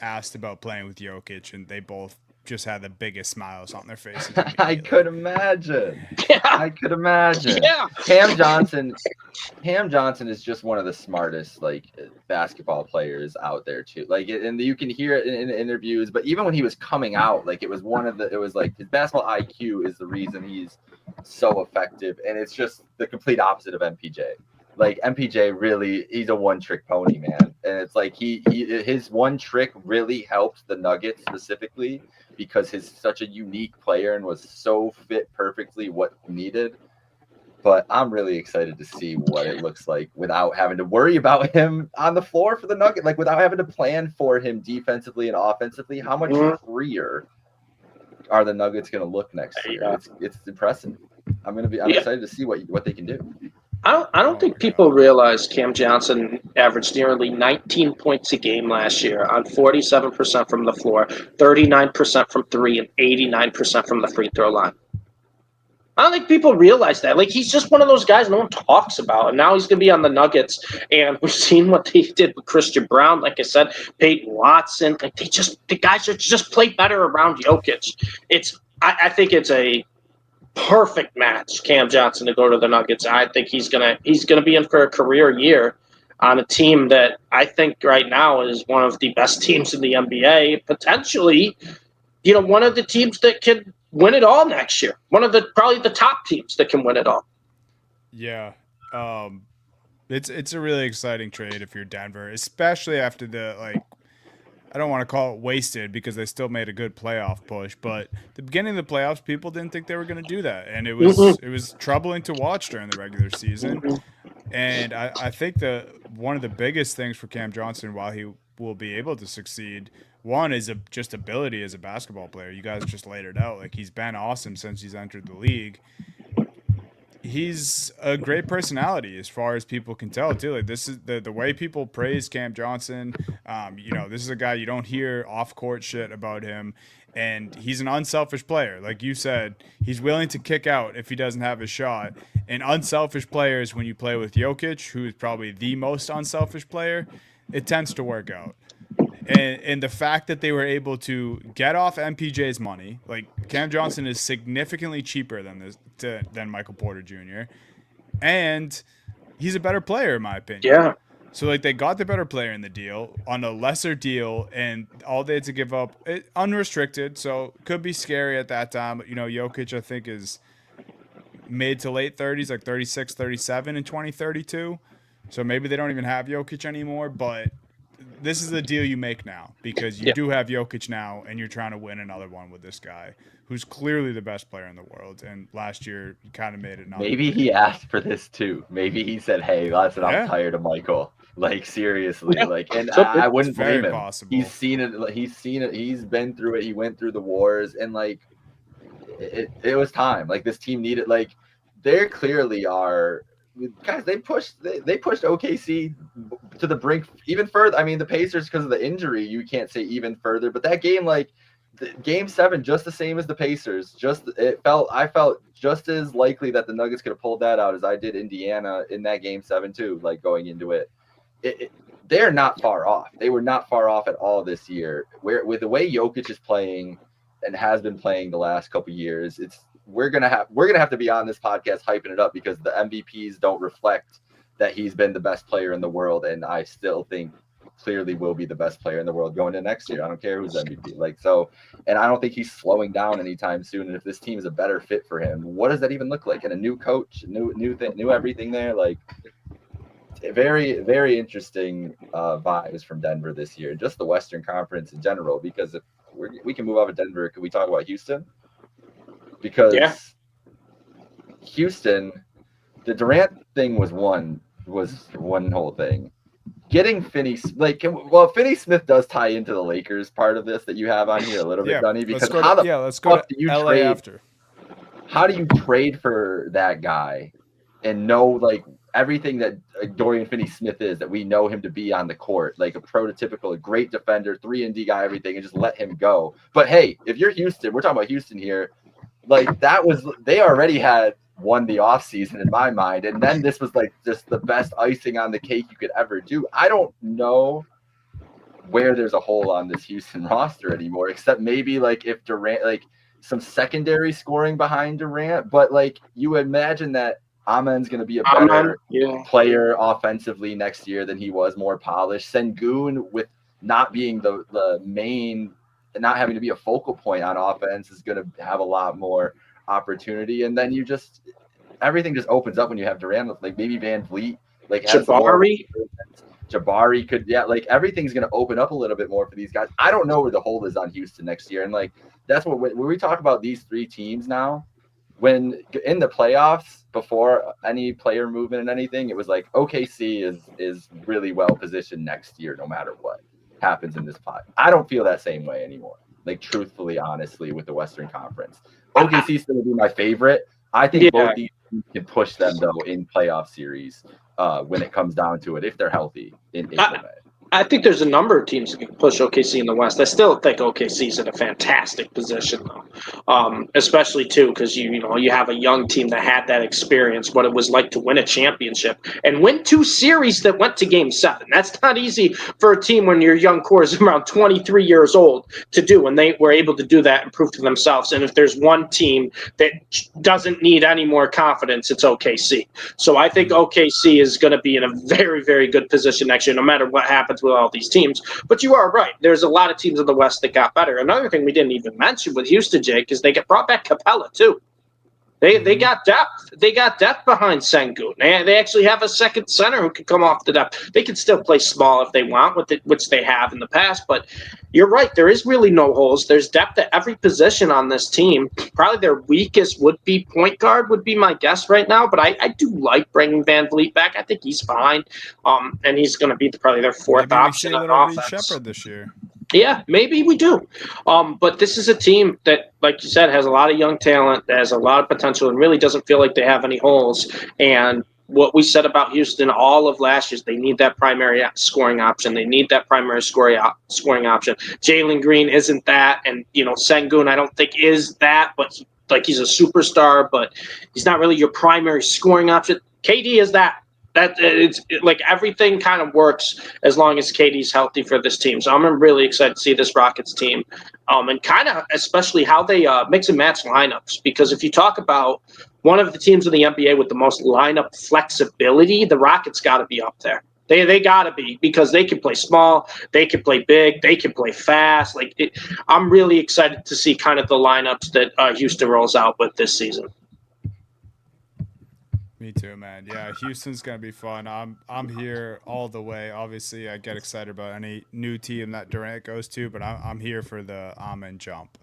asked about playing with Jokic, and they both just had the biggest smiles on their faces. I could imagine. Yeah. I could imagine. Yeah. Cam Johnson is just one of the smartest basketball players out there too. And you can hear it in interviews, but even when he was coming out, it was his basketball IQ is the reason he's so effective, and it's just the complete opposite of MPJ. MPJ really, he's a one-trick pony, man. And it's his one trick really helped the Nuggets specifically because he's such a unique player and was so fit perfectly what needed. But I'm really excited to see what it looks like without having to worry about him on the floor for the Nuggets, without having to plan for him defensively and offensively. How much freer are the Nuggets going to look next year? It's impressive. I'm excited to see what they can do. I don't think people realize Cam Johnson averaged nearly 19 points a game last year on 47% from the floor, 39% from 3, and 89% from the free throw line. I don't think people realize that. He's just one of those guys no one talks about, and now he's going to be on the Nuggets, and we've seen what they did with Christian Brown. Like I said, Peyton Watson. The guys just play better around Jokic. I think it's a perfect match, Cam Johnson, to go to the Nuggets. I think he's gonna be in for a career year on a team that I think right now is one of the best teams in the NBA. Potentially, one of the teams that can win it all next year. One of probably the top teams that can win it all. Yeah. It's a really exciting trade if you're Denver, especially after I don't want to call it wasted because they still made a good playoff push, but the beginning of the playoffs, people didn't think they were going to do that, and it was troubling to watch during the regular season. And I think one of the biggest things for Cam Johnson, while he will be able to succeed, one is just ability as a basketball player. You guys just laid it out. Like, he's been awesome since he's entered the league. He's a great personality as far as people can tell too. Like, this is the way people praise Cam Johnson. This is a guy you don't hear off court shit about him, and he's an unselfish player. Like you said, he's willing to kick out if he doesn't have a shot. And unselfish players, when you play with Jokic, who is probably the most unselfish player, it tends to work out. And the fact that they were able to get off MPJ's money, like, Cam Johnson is significantly cheaper than Michael Porter Jr., and he's a better player in my opinion. Yeah. So, like, they got the better player in the deal on a lesser deal, and all they had to give up, unrestricted, so could be scary at that time. But, Jokic, I think, is mid to late 30s, like 36, 37 in 2032. So maybe they don't even have Jokic anymore, but this is the deal you make now because you do have Jokic now, and you're trying to win another one with this guy who's clearly the best player in the world. And last year, you kind of made it not. Maybe he asked for this too. Maybe he said, "Hey, listen, I'm tired of Michael." Like, seriously, and I wouldn't blame him. Possible. He's seen it. He's been through it. He went through the wars, and like, it was time. Like, this team needed. Like, they clearly are. Guys, they pushed OKC to the brink even further. I mean, the Pacers, because of the injury, you can't say even further. But that game, like, Game 7, just the same as the Pacers. I felt just as likely that the Nuggets could have pulled that out as I did Indiana in that Game 7 too. Like, going into it, they're not far off. They were not far off at all this year. With the way Jokic is playing and has been playing the last couple of years, we're gonna have to be on this podcast hyping it up because the MVPs don't reflect that he's been the best player in the world, and I still think clearly will be the best player in the world going into next year. I don't care who's MVP. Like, so, and I don't think he's slowing down anytime soon. And if this team is a better fit for him, what does that even look like? And a new coach, new everything there. Like, very, very interesting vibes from Denver this year, just the Western Conference in general. Because if we can move off of Denver, could we talk about Houston? Because Houston, the Durant thing was one whole thing. Getting Finney, Finney Smith does tie into the Lakers part of this that you have on here a little bit, Dunny. Because let's go to LA after. How do you trade for that guy and know, like, everything that Dorian Finney-Smith is, that we know him to be on the court, like a prototypical, a great defender, 3-and-D guy, everything, and just let him go? But hey, if you're Houston, we're talking about Houston here. Like, they already had won the offseason in my mind, and then this was like just the best icing on the cake you could ever do. I don't know where there's a hole on this Houston roster anymore, except maybe like if Durant, like some secondary scoring behind Durant, but like you imagine that Amen's going to be a better player offensively next year than he was, more polished. Sengun, with not being the main, not having to be a focal point on offense, is going to have a lot more opportunity. And then everything just opens up when you have Durant. Like, maybe Van Vliet, like Jabari could, like, everything's going to open up a little bit more for these guys. I don't know where the hole is on Houston next year. And like, that's what, when we talk about these three teams now, when in the playoffs, before any player movement and anything, it was like OKC is really well positioned next year, no matter what happens in this pot. I don't feel that same way anymore. Like, truthfully, honestly, with the Western Conference, OKC is going to be my favorite. I think both these teams can push them though in playoff series when it comes down to it, if they're healthy in May. I think there's a number of teams that can push OKC in the West. I still think OKC's in a fantastic position, though, especially too because you have a young team that had that experience, what it was like to win a championship and win 2 series that went to Game 7. That's not easy for a team when your young core is around 23 years old to do, and they were able to do that and prove to themselves. And if there's one team that doesn't need any more confidence, it's OKC. So I think OKC is going to be in a very, very good position next year, no matter what happens with all these teams. But you are right. There's a lot of teams in the West that got better. Another thing we didn't even mention with Houston, Jake, is they brought back Capella too. They got depth. They got depth behind Sengun. They actually have a second center who can come off the depth. They can still play small if they want, which they have in the past. But you're right. There is really no holes. There's depth at every position on this team. Probably their weakest would be point guard, would be my guess right now. But I do like bringing Van Vliet back. I think he's fine. And he's going to be probably their fourth option on offense. Shepard this year. Yeah, maybe we do. But this is a team that, like you said, has a lot of young talent, that has a lot of potential, and really doesn't feel like they have any holes. And what we said about Houston all of last year is they need that primary scoring option. They need that primary scoring option. Jalen Green isn't that, and Sengun I don't think is that, but he's a superstar, but he's not really your primary scoring option. KD is that. It's like everything kind of works as long as KD's healthy for this team. So I'm really excited to see this Rockets team, and kind of especially how they mix and match lineups. Because if you talk about one of the teams in the NBA with the most lineup flexibility, the Rockets got to be up there. They got to be, because they can play small, they can play big, they can play fast. I'm really excited to see kind of the lineups that Houston rolls out with this season. Me too, man. Yeah, Houston's gonna be fun. I'm here all the way. Obviously, I get excited about any new team that Durant goes to, but I'm here for the Amen jump,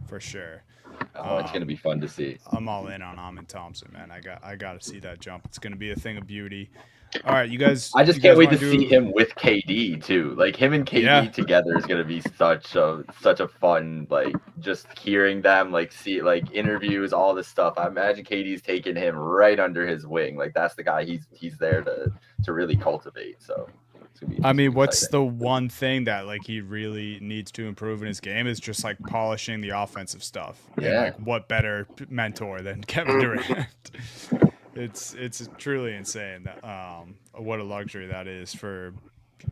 for sure. Oh, it's gonna be fun to see. I'm all in on Amen Thompson, man. I got to see that jump. It's gonna be a thing of beauty. All right, you guys. I just can't wait to see him with KD too. Like him and KD together is gonna be such a fun, just hearing them, see interviews, all this stuff. I imagine KD's taking him right under his wing. That's the guy he's there to really cultivate. So I mean, what's the one thing that he really needs to improve in his game is just polishing the offensive stuff. Yeah. And, what better mentor than Kevin Durant? It's truly insane that what a luxury that is for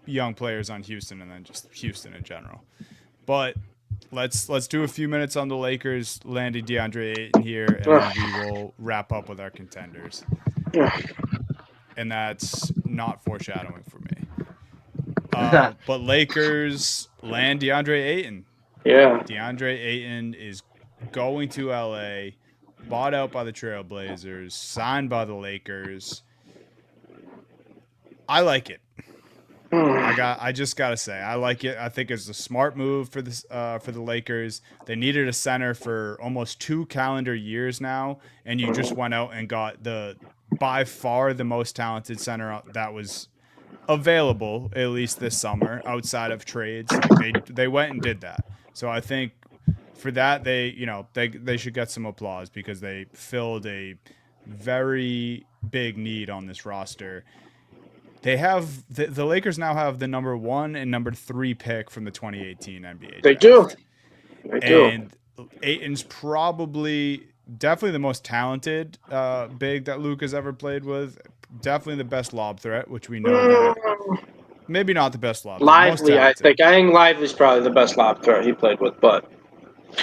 young players on Houston, and then just Houston in general. But let's do a few minutes on the Lakers landing DeAndre Ayton here, and then we will wrap up with our contenders. And that's not foreshadowing for me. But Lakers land DeAndre Ayton. Yeah. DeAndre Ayton is going to LA. Bought out by the Trailblazers, signed by the Lakers. I like it. I just gotta say, I like it. I think it's a smart move for the Lakers. They needed a center for almost 2 calendar years now, and you just went out and got by far the most talented center that was available, at least this summer, outside of trades. They went and did that. So I think for that, they should get some applause, because they filled a very big need on this roster. They have the Lakers now have the number 1 and number 3 pick from the 2018 NBA draft. They do. And Ayton's definitely the most talented big that Luke has ever played with. Definitely the best lob threat, which we know. Maybe not the best lob threat. Lively, I think. I think Lively's probably the best lob threat he played with, but.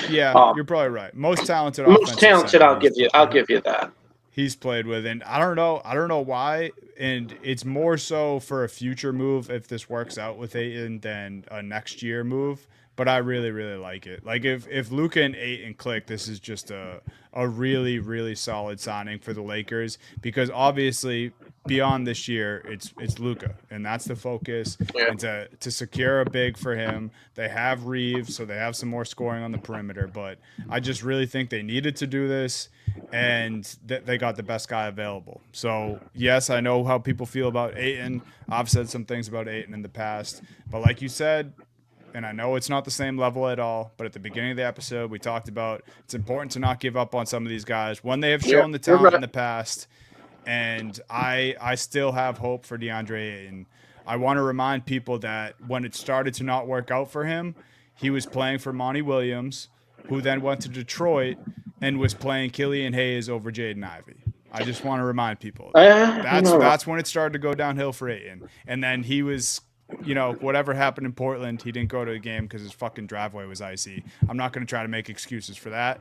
Yeah, you're probably right. Most talented. I'll give you that. He's played with, and I don't know why, and it's more so for a future move if this works out with Ayton than a next year move. But I really, really like it. If Luka and Ayton click, this is just a really, really solid signing for the Lakers, because obviously beyond this year, it's Luka, and that's the focus. Yeah. And to secure a big for him, they have Reeves, so they have some more scoring on the perimeter. But I just really think they needed to do this, and they got the best guy available. So yes, I know how people feel about Ayton. I've said some things about Ayton in the past, but like you said, and I know it's not the same level at all, but at the beginning of the episode, we talked about it's important to not give up on some of these guys when they have shown the talent in the past. And I still have hope for DeAndre Ayton. I want to remind people that when it started to not work out for him, he was playing for Monty Williams, who then went to Detroit and was playing Killian Hayes over Jaden Ivey. I just want to remind people that's when it started to go downhill for Ayton. And then he was, whatever happened in Portland, he didn't go to a game because his fucking driveway was icy. I'm not going to try to make excuses for that.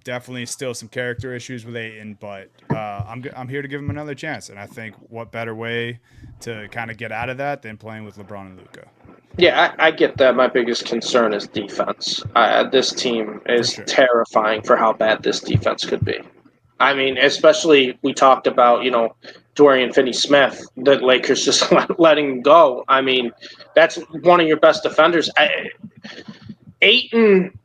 Definitely still some character issues with Ayton, but I'm here to give him another chance. And I think what better way to kind of get out of that than playing with LeBron and Luka. Yeah, I get that. My biggest concern is defense. This team is terrifying for how bad this defense could be. I mean, especially we talked about, Dorian Finney-Smith, the Lakers just letting him go. I mean, that's one of your best defenders. Ayton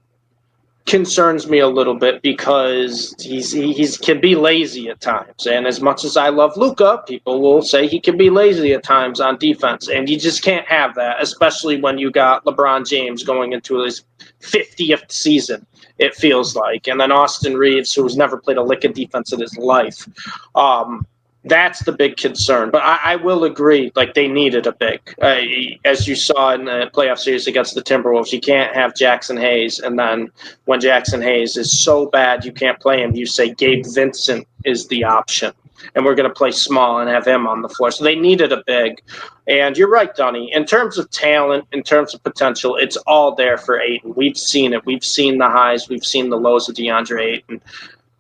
concerns me a little bit because he can be lazy at times. And as much as I love Luka, people will say he can be lazy at times on defense. And you just can't have that, especially when you got LeBron James going into his 50th season, it feels like. And then Austin Reeves, who's never played a lick of defense in his life. That's the big concern. But I will agree, they needed a big. As you saw in the playoff series against the Timberwolves, you can't have Jackson Hayes. And then when Jackson Hayes is so bad you can't play him, you say Gabe Vincent is the option. And we're going to play small and have him on the floor. So they needed a big. And you're right, Dunny. In terms of talent, in terms of potential, it's all there for Ayton. We've seen it. We've seen the highs. We've seen the lows of DeAndre Ayton.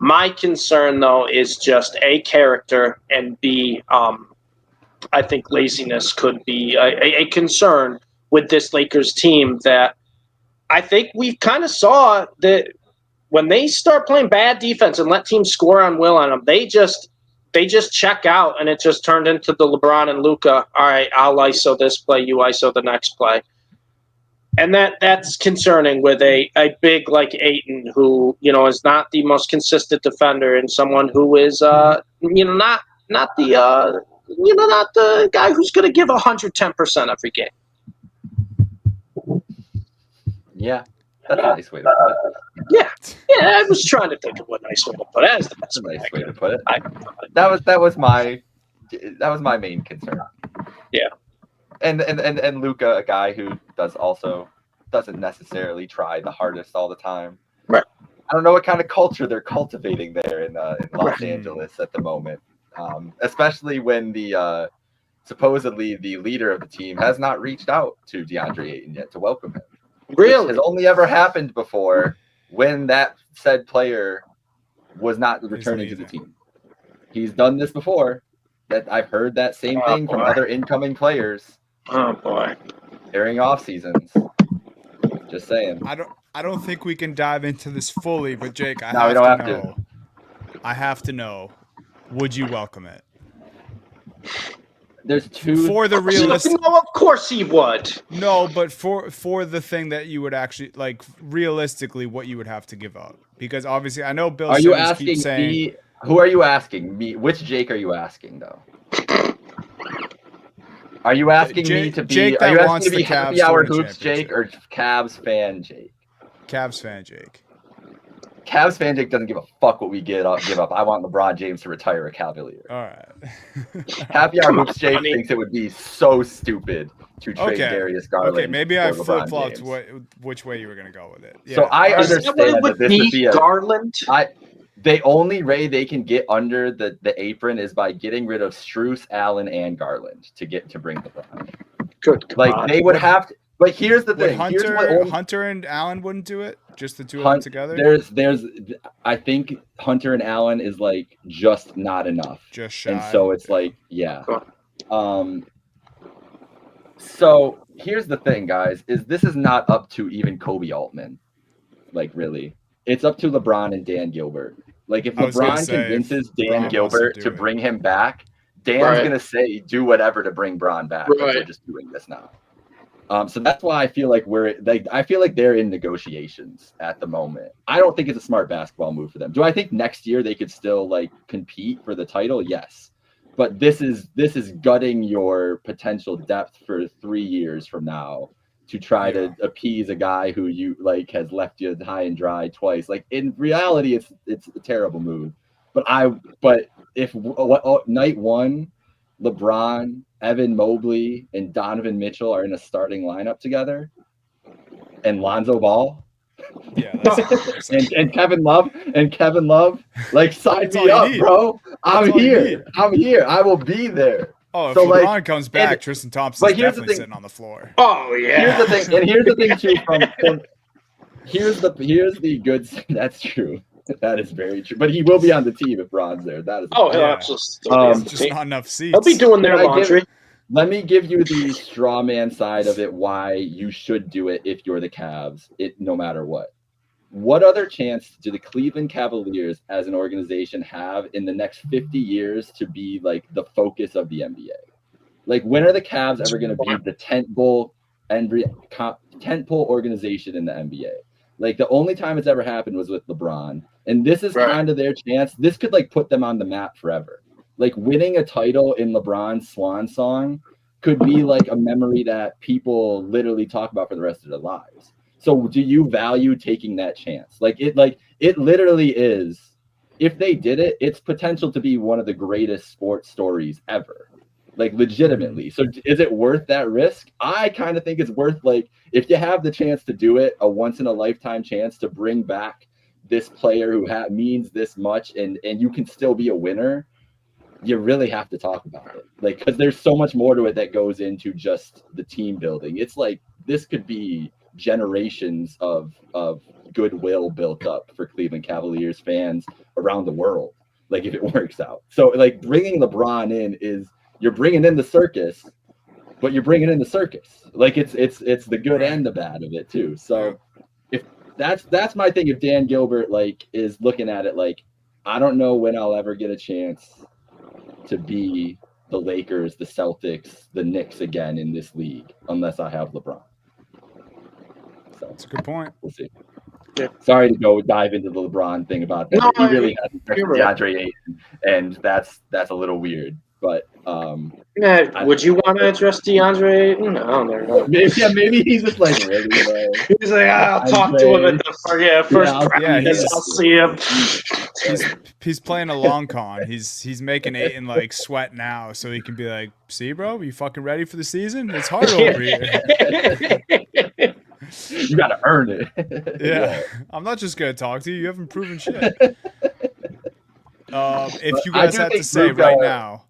My concern, though, is just A, character, and B, I think laziness could be a concern with this Lakers team that I think we kind of saw that when they start playing bad defense and let teams score on will on them, they just check out, and it just turned into the LeBron and Luka, all right, I'll ISO this play, you ISO the next play. And that's concerning with a big like Ayton, who is not the most consistent defender, and someone who is not the guy who's going to give 110% every game. Yeah, that's a nice way to put it. Yeah, I was trying to think of what nice way to put it. That's the best nice way to put it. That was my main concern. Yeah. And Luka, a guy who doesn't necessarily try the hardest all the time. Right. I don't know what kind of culture they're cultivating there in Los Angeles at the moment, especially when the supposedly the leader of the team has not reached out to DeAndre Ayton yet to welcome him. Really? Which has only ever happened before when that said player was not returning to the team. He's done this before. That I've heard that same thing from other incoming players. Oh boy! During off seasons, just saying. I don't think we can dive into this fully, but Jake, I have to know. Would you welcome it? There's two for the realistic. No, of course he would. No, but for the thing that you would actually realistically, what you would have to give up, because obviously I know Bill. Are you Simmons asking keeps saying, me? Who are you asking me? Which Jake are you asking though? Are you asking me to be? Jake are you that asking to be Happy Hour Hoops Jake or Cavs fan Jake? Cavs fan Jake. Cavs fan Jake doesn't give a fuck what we give up. I want LeBron James to retire a Cavalier. All right. Happy Hour Hoops Jake thinks it would be so stupid to trade Darius Garland. Okay, maybe I flip-flopped which way you were going to go with it. Yeah. So I understand that this would be Garland. The only way they can get under the apron is by getting rid of Strus, Allen, and Garland to bring LeBron. Good. They would have to. But here's the thing: Hunter and Allen wouldn't do it. Just the two of them together. There's. I think Hunter and Allen is just not enough. Just shy. And so it's yeah. So here's the thing, guys: this is not up to even Kobe Altman. Really, it's up to LeBron and Dan Gilbert. If LeBron convinces Dan Gilbert to bring him back, Dan's gonna say do whatever to bring Bron back. Right. We're just doing this now. So that's why I feel like they're in negotiations at the moment. I don't think it's a smart basketball move for them. Do I think next year they could still compete for the title? Yes. But this is gutting your potential depth for 3 years from now to try to appease a guy who you has left you high and dry twice. In reality, it's a terrible move. But if night one LeBron, Evan Mobley, and Donovan Mitchell are in a starting lineup together, and Lonzo Ball, Yeah, that's and Kevin Love, like sign me up, bro. I'm here. I will be there. Oh, if LeBron comes back, Tristan Thompson's definitely sitting on the floor. Oh yeah. Here's the thing too. Here's the good. That's true. That is very true. But he will be on the team if Bron's there. That is. Oh, he'll absolutely. Just not enough seats. He'll be doing their laundry. Let me give you the straw man side of it. Why you should do it if you're the Cavs. No matter what. What other chance do the Cleveland Cavaliers as an organization have in the next 50 years to be like the focus of the NBA? Like, when are the Cavs ever going to be the tentpole organization in the NBA? Like, the only time it's ever happened was with LeBron. And this is kind of their chance. This could, like, put them on the map forever. Like, winning a title in LeBron's swan song could be, like, a memory that people literally talk about for the rest of their lives. So do you value taking that chance? It literally is. If they did it, it's potential to be one of the greatest sports stories ever. Like, legitimately. So is it worth that risk? I kind of think it's worth, like, if you have the chance to do it, a once in a lifetime chance to bring back this player who means this much, and you can still be a winner, you really have to talk about it. Like, because there's so much more to it that goes into just the team building. It's like, this could be generations of goodwill built up for Cleveland Cavaliers fans around the world, like, if it works out. So, like, bringing LeBron in is, you're bringing in the circus, but you're bringing in the circus. Like, it's the good and the bad of it too. So if that's my thing. If Dan Gilbert, like, is looking at it like, I don't know when I'll ever get a chance to be the Lakers, the Celtics, the Knicks again in this league unless I have LeBron. So that's a good point. We'll see. Yeah. Sorry to dive into the LeBron thing about that. He really has DeAndre Ayton, and that's a little weird. But would you want to address DeAndre Ayton? I don't know. Maybe he's just like, really, he's like, I'll talk to him at the first practice. I'll see him. He's playing a long con. He's making Ayton like sweat now, so he can be like, see, bro, you fucking ready for the season? It's hard over here. You gotta earn it. Yeah. I'm not just gonna talk to you. You haven't proven shit. If you guys had to say right now,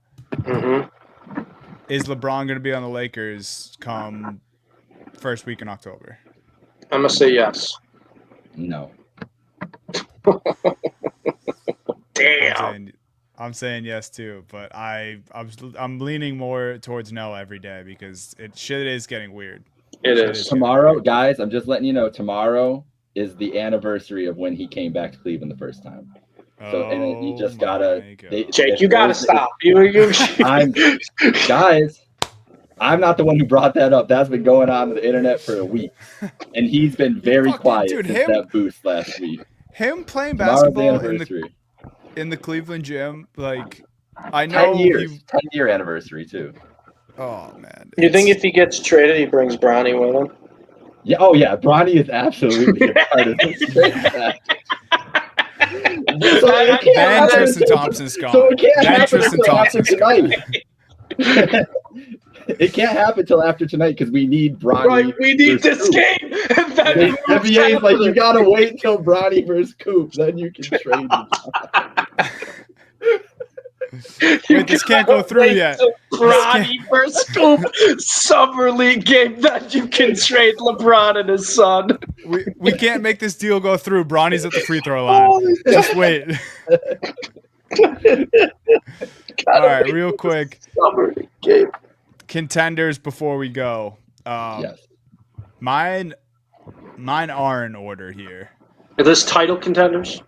is LeBron going to be on the Lakers come first week in October? I'm going to say yes. No. Damn. I'm saying yes too, but I'm leaning more towards no every day because shit is getting weird. It is. Tomorrow, guys, I'm just letting you know, tomorrow is the anniversary of when he came back to Cleveland the first time. So, and you just gotta, Jake, you gotta stop. Guys, I'm not the one who brought that up. That's been going on the internet for a week, and he's been very quiet since that boost last week. Him playing basketball in the Cleveland gym, like, I know 10-year anniversary too. Oh man! You think if he gets traded, he brings Bronny with him? Yeah. Oh yeah, Bronny is absolutely a part of this. Then Tristan Thompson's gone. So it can't happen until after tonight. It can't happen until after tonight because we need Bronny. Right, we need this game. The NBA is like, you gotta wait until Bronny versus Coop, then you can trade him. Wait, this can't go through yet. Bronny versus Scoop summer league game that you can trade LeBron and his son. We can't make this deal go through. Bronny's at the free throw line. Just wait. All right, real quick. Summer league game. Contenders before we go. Yes. Mine are in order here. Are this title contenders?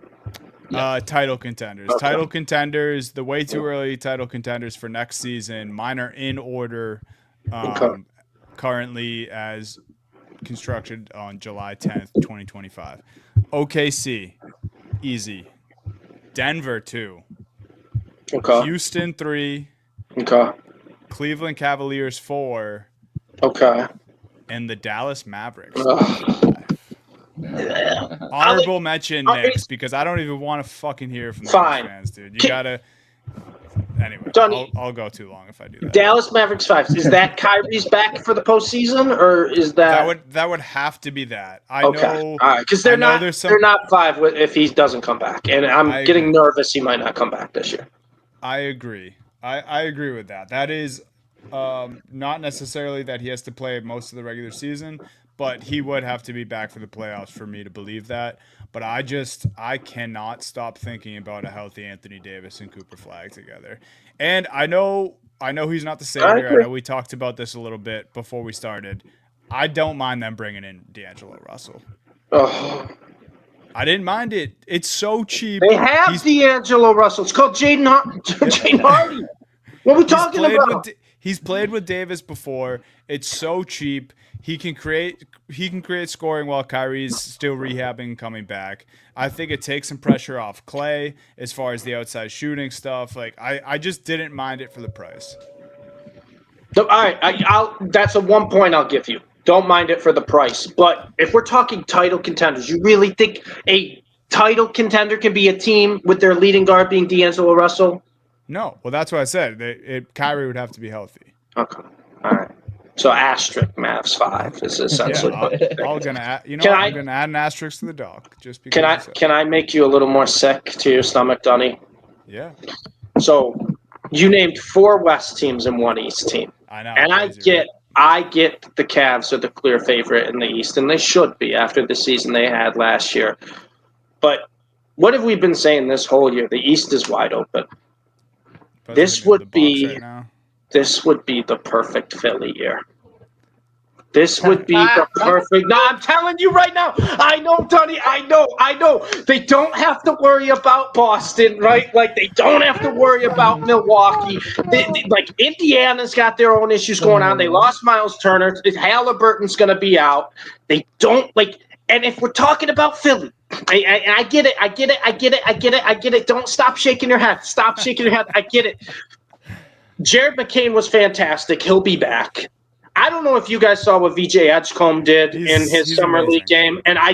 Title contenders. Okay. Title contenders, the way too early title contenders for next season. Mine are in order currently as constructed on July 10th, 2025. OKC, easy. Denver, 2. Okay. Houston, 3. Okay. Cleveland Cavaliers, 4. Okay. And the Dallas Mavericks. Honorable mention Knicks because I don't even want to fucking hear from the Knicks fans, dude. You gotta. Anyway, Dunny, I'll go too long if I do that. Dallas Mavericks 5. Is that Kyrie's back for the postseason, or is that would have to be that? I know. All right, because they're not 5 if he doesn't come back, and I'm getting nervous he might not come back this year. I agree. I agree with that. That is not necessarily that he has to play most of the regular season, but he would have to be back for the playoffs for me to believe that. But I cannot stop thinking about a healthy Anthony Davis and Cooper Flag together. And I know he's not the savior. I know we talked about this a little bit before we started. I don't mind them bringing in D'Angelo Russell. Oh. I didn't mind it. It's so cheap. They have D'Angelo Russell. It's called Jaden Hardy. What are we talking about? He's played with Davis before. It's so cheap. He can create scoring while Kyrie's still rehabbing and coming back. I think it takes some pressure off Clay as far as the outside shooting stuff. Like I just didn't mind it for the price. So, all right, that's a 1 point I'll give you. Don't mind it for the price. But if we're talking title contenders, you really think a title contender can be a team with their leading guard being D'Angelo Russell? No. Well, that's what I said. Kyrie would have to be healthy. Okay. All right. So asterisk Mavs 5 is essentially. Yeah, I'm gonna add an asterisk to the doc just because. Can I make you a little more sick to your stomach, Dunny? Yeah. So you named 4 West teams and 1 East team. I know. And I get the Cavs are the clear favorite in the East, and they should be after the season they had last year. But what have we been saying this whole year? The East is wide open. This would be the perfect Philly year. This would be the perfect. No, I'm telling you right now. I know, Dunny. I know. They don't have to worry about Boston, right? Like, they don't have to worry about Milwaukee. Like, Indiana's got their own issues going on. They lost Miles Turner. Halliburton's going to be out. They don't, like, and if we're talking about Philly, I get it. Don't stop shaking your head. I get it. Jared McCain was fantastic. He'll be back. I don't know if you guys saw what VJ Edgecombe did in his summer league game, and I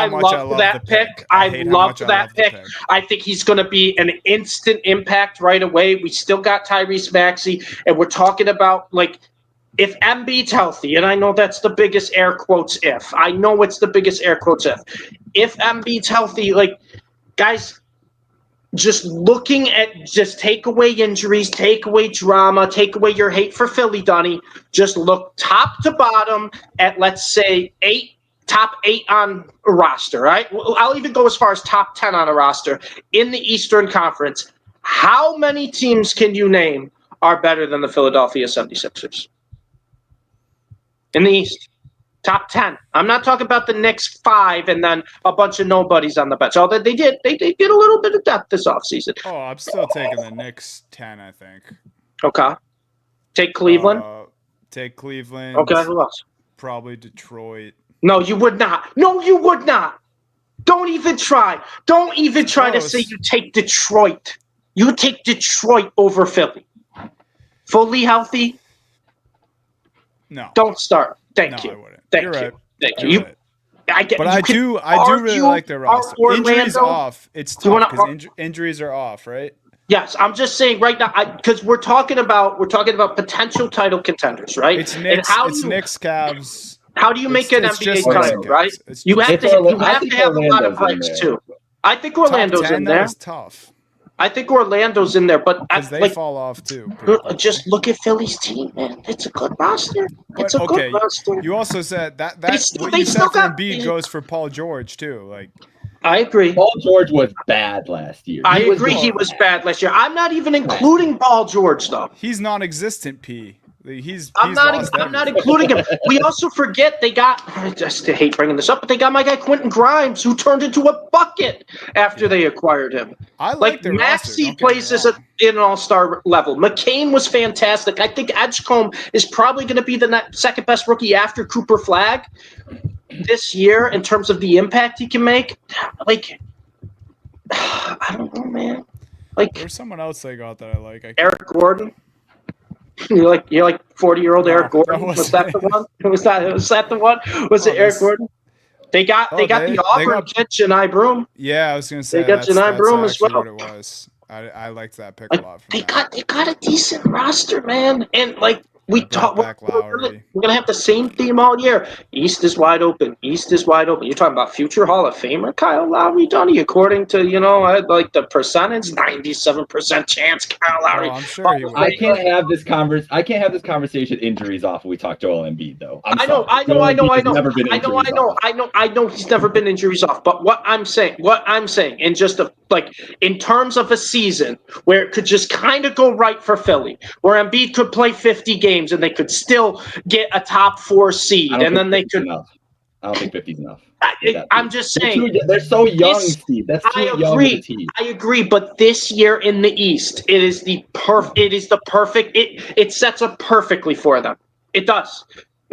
love that pick. I love that pick. I think he's going to be an instant impact right away. We still got Tyrese Maxey, and we're talking about, like, if Embiid's healthy, and I know that's the biggest air quotes if. I know it's the biggest air quotes if. If Embiid's healthy, like, guys, just take away injuries, take away drama, take away your hate for Philly, Dunny. Just look top to bottom at, let's say, top 8 on a roster, right? I'll even go as far as top 10 on a roster in the Eastern Conference. How many teams can you name are better than the Philadelphia 76ers? In the East. Top 10. I'm not talking about the next 5 and then a bunch of nobodies on the bench. Although they did a little bit of depth this offseason. Oh, I'm still taking the Knicks 10, I think. Okay. Take Cleveland. Take Cleveland. Okay, who else? Probably Detroit. No, you would not. Don't even try. Don't even try to say you take Detroit. You take Detroit over Philly. Fully healthy? No. Don't start. Thank you. I wouldn't. Thank You're you. right. Thank you. I do really like their roster. Injuries off. It's tough because injuries are off, right? Yes, I'm just saying right now because we're talking about potential title contenders, right? It's Knicks. Knicks, Cavs. How do you make an NBA title, right? You have to have a lot of likes too. I think Orlando's in there. That's tough. I think Orlando's in there, but they fall off too. Just look at Philly's team, man. It's a good roster. It's a good roster. You also said that what you said for Embiid goes for Paul George too. Like, I agree. Paul George was bad last year. I agree he was bad last year. I'm not even including Paul George though. He's non-existent, P. I'm not including him. We also forget they got. I just hate bringing this up, but they got my guy Quentin Grimes, who turned into a bucket after they acquired him. I like their Maxey plays as in an all-star level. McCain was fantastic. I think Edgecombe is probably going to be the second best rookie after Cooper Flag this year in terms of the impact he can make. Like, I don't know, man. Like, there's someone else they got that I like. Eric Gordon. You're like 40-year-old Eric Gordon. Was that the one? Was that the one? Was it Eric Gordon? They got the Auburn kid, Janai Broom. Yeah, I was gonna say they got Janai Broom as well. What it was. I liked that pick a lot. They got a decent roster, man, and like. We're gonna have the same theme all year. East is wide open. East is wide open. You're talking about future Hall of Famer Kyle Lowry, Dunny. According to like the percentage, 97% chance Kyle Lowry. I'm sure he will. I can't have this conversation injuries off when we talk Joel Embiid though. I know. He's never been injuries off. But what I'm saying, in just in terms of a season where it could just kind of go right for Philly, where Embiid could play 50 games and they could still get a top 4 seed, and then they could. Enough. I don't think 50 is enough. I'm just saying they're so young, Steve. That's too young of a team. I agree, but this year in the East, it is the perfect. It sets up perfectly for them. It does.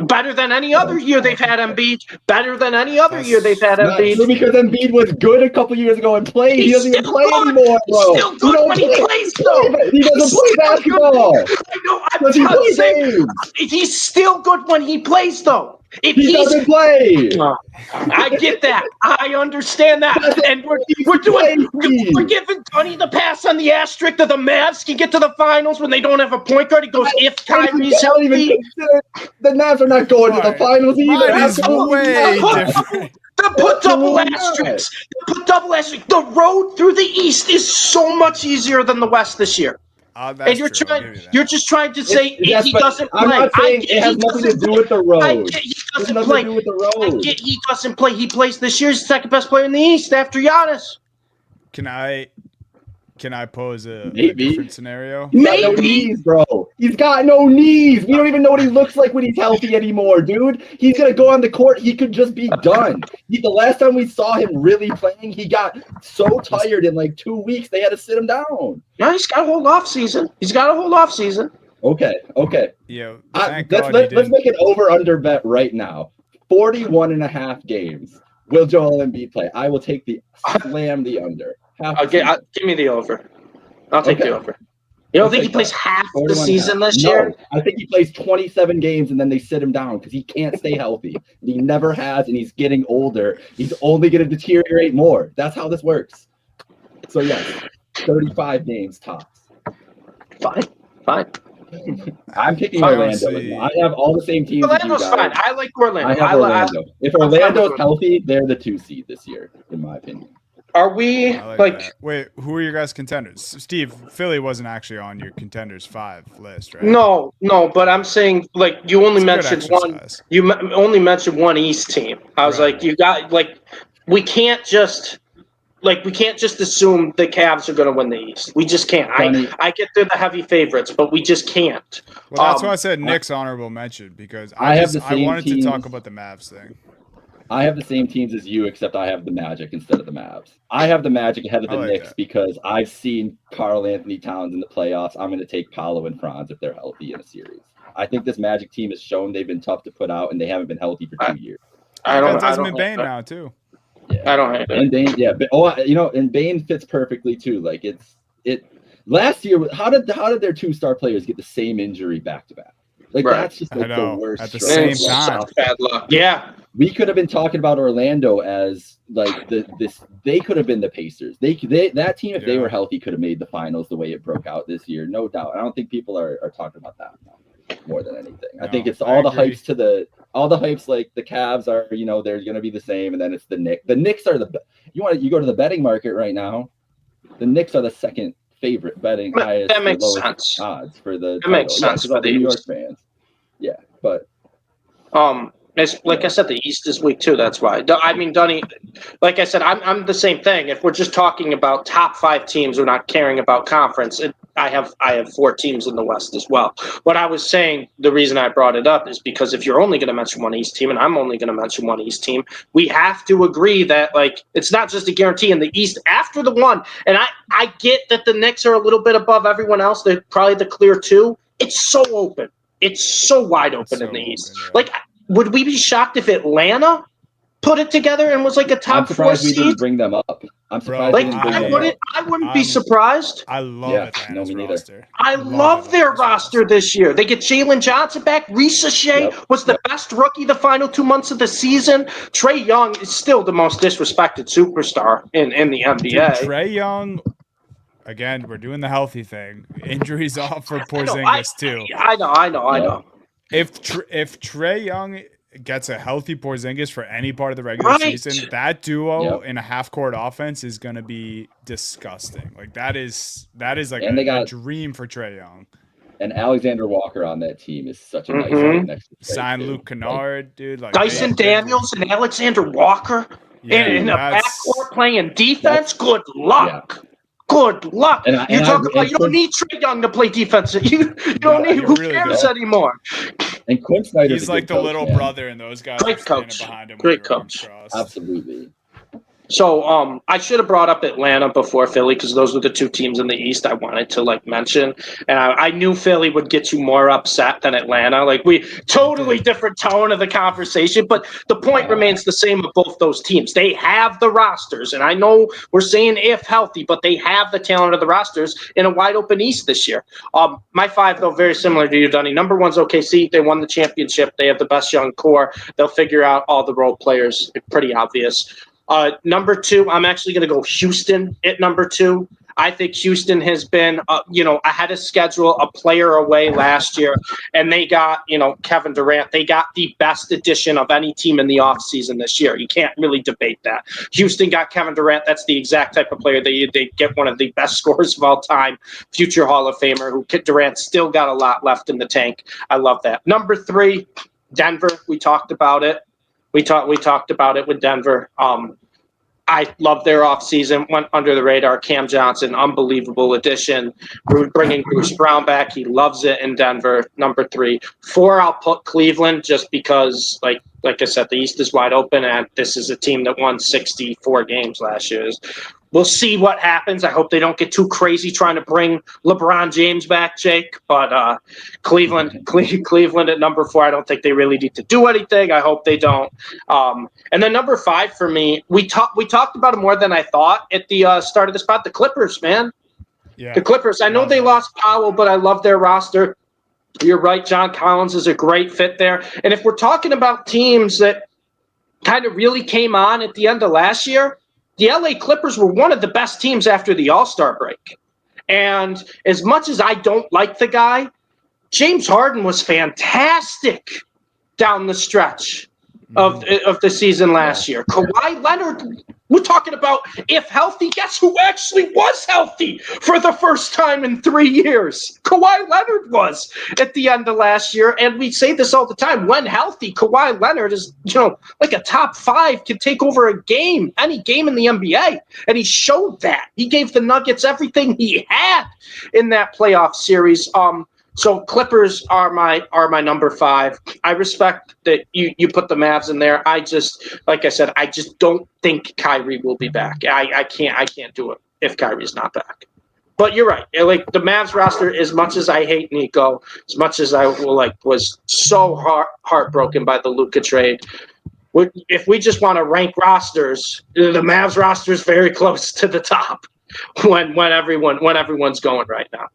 Better than any other year they've had Embiid. Better than any other year they've had Embiid. Not because Embiid was good a couple years ago and played. He doesn't even play anymore, bro. He's still good when he plays, though. He doesn't play basketball. I know. I'm saying he's still good when he plays, though. He doesn't play. I get that. I understand that. And we're giving Dunny the pass on the asterisk that the Mavs can get to the finals when they don't have a point guard. He goes, if Kyrie's healthy. The Mavs are not going to the finals either. Absolutely. Put double asterisks. The road through the East is so much easier than the West this year. And you're just trying to say he doesn't play. I'm not saying it has nothing to do with the road. I get he doesn't play. I get he doesn't play. He plays this year. He's the second best player in the East after Giannis. Can I pose a different scenario? He's got no knees, bro. He's got no knees. We don't even know what he looks like when he's healthy anymore, dude. He's going to go on the court. He could just be done. The last time we saw him really playing, he got so tired in like 2 weeks, they had to sit him down. No, he's got a whole off season. Okay. Yeah. Let's make an over-under bet right now. 41.5 games. Will Joel Embiid play? I will take slam the under. Give me the over. I'll take the over. You don't think he plays half the season this year? I think he plays 27 games and then they sit him down because he can't stay healthy. He never has, and he's getting older. He's only going to deteriorate more. That's how this works. So, yes, 35 games tops. Fine. I'm picking Orlando. I have all the same teams. Orlando's fine. I like Orlando. I have Orlando. If Orlando's healthy, they're the 2 seed this year, in my opinion. Are we wait, who are your guys' contenders? Steve, Philly wasn't actually on your contenders 5 list, right? No, but I'm saying you only mentioned one. You only mentioned one East team. I was you got we can't just assume the Cavs are going to win the East. We just can't. I get they're the heavy favorites, but we just can't. Well, that's why I said Knicks honorable mention because I wanted to talk about the Mavs thing. I have the same teams as you, except I have the Magic instead of the Mavs. I have the Magic ahead of the Knicks because I've seen Karl Anthony Towns in the playoffs. I'm going to take Paolo and Franz if they're healthy in a series. I think this Magic team has shown they've been tough to put out, and they haven't been healthy for 2 years. I don't. Desmond Bane now too. Yeah. I don't hate it. And Bane, and Bane fits perfectly too. Last year, how did their 2-star players get the same injury back to back? That's just the worst. At the same time, bad luck. Yeah. We could have been talking about Orlando as they could have been the Pacers. That team, if they were healthy, could have made the finals the way it broke out this year, no doubt. I don't think people are talking about that more than anything. I think it's all the hypes like the Cavs are, they're going to be the same, and then it's the Knicks. The Knicks are you go to the betting market right now. The Knicks are the second favorite betting highest. That makes sense. Odds for the. That makes sense for the New York fans. Yeah, but. It's, like I said, the East is weak too. That's why. I mean, Dunny, like I said, I'm the same thing. If we're just talking about top 5 teams, we're not caring about conference. I have 4 teams in the West as well. What I was saying, the reason I brought it up is because if you're only going to mention one East team, and I'm only going to mention one East team, we have to agree that it's not just a guarantee in the East after the 1. And I get that the Knicks are a little bit above everyone else. They're probably the clear 2. It's so open. It's so wide open in the East. Would we be shocked if Atlanta put it together and was a top 4 seed? I'm surprised we didn't bring them up. I'm surprised we didn't bring them up. I wouldn't be surprised. I love Atlanta's roster. I love their roster this year. They get Jalen Johnson back. Risa Shea was the best rookie the final 2 months of the season. Trae Young is still the most disrespected superstar in the NBA. Trae Young again, we're doing the healthy thing. Injuries off for Porzingis too. I know. If Trae Young gets a healthy Porzingis for any part of the regular season, that duo in a half-court offense is going to be disgusting. Like that is like a dream for Trae Young. And Alexander Walker on that team is such a nice thing next to Trae sign too. Luke Kennard, dude. Like Dyson Daniels and Alexander Walker in a backcourt playing defense. Good luck. Yeah. Good luck. You don't need Trae Young to play defense. You don't need. Who cares anymore? And Quinn Snyder's he's like the little brother, and those guys are standing behind him. Great coach. Absolutely. So I should have brought up Atlanta before Philly because those were the two teams in the East I wanted to mention, and I knew Philly would get you more upset than Atlanta. Like we totally different tone of the conversation, but the point remains the same of both those teams. They have the rosters, and I know we're saying if healthy, but they have the talent of the rosters in a wide open East this year. My 5 though very similar to you, Dunny. Number 1's OKC. They won the championship. They have the best young core. They'll figure out all the role players. It's pretty obvious. Number 2, I'm actually going to go Houston at number 2. I think Houston has been, ahead of schedule, a player away last year, and they got, Kevin Durant. They got the best addition of any team in the offseason this year. You can't really debate that. Houston got Kevin Durant. That's the exact type of player they get one of the best scorers of all time, future Hall of Famer, who Durant still got a lot left in the tank. I love that. Number 3, Denver. We talked about it. We talked about it with Denver. I love their offseason. Went under the radar. Cam Johnson, unbelievable addition. Bringing Bruce Brown back. He loves it in Denver. Number 3. 4, I'll put Cleveland just because, like I said, the East is wide open, and this is a team that won 64 games last year. We'll see what happens. I hope they don't get too crazy trying to bring LeBron James back, Jake. But Cleveland at number 4, I don't think they really need to do anything. I hope they don't. And then number 5 for me, we talked about it more than I thought at the start of the spot. The Clippers, man. Yeah. The Clippers. I know they lost Powell, but I love their roster. You're right. John Collins is a great fit there. And if we're talking about teams that kind of really came on at the end of last year, the LA Clippers were one of the best teams after the All-Star break. And as much as I don't like the guy, James Harden was fantastic down the stretch of the season last year. Kawhi Leonard, we're talking about if healthy, guess who actually was healthy for the first time in 3 years? Kawhi Leonard was at the end of last year, and we say this all the time. When healthy, Kawhi Leonard is, like a top 5, can take over a game, any game in the NBA, and he showed that. He gave the Nuggets everything he had in that playoff series. So Clippers are my number 5. I respect that you put the Mavs in there. I just, like I said, I just don't think Kyrie will be back. I can't do it if Kyrie's not back. But you're right. Like the Mavs roster, as much as I hate Nico, as much as I was so heartbroken by the Luka trade. If we just want to rank rosters, the Mavs roster is very close to the top when everyone's going right now.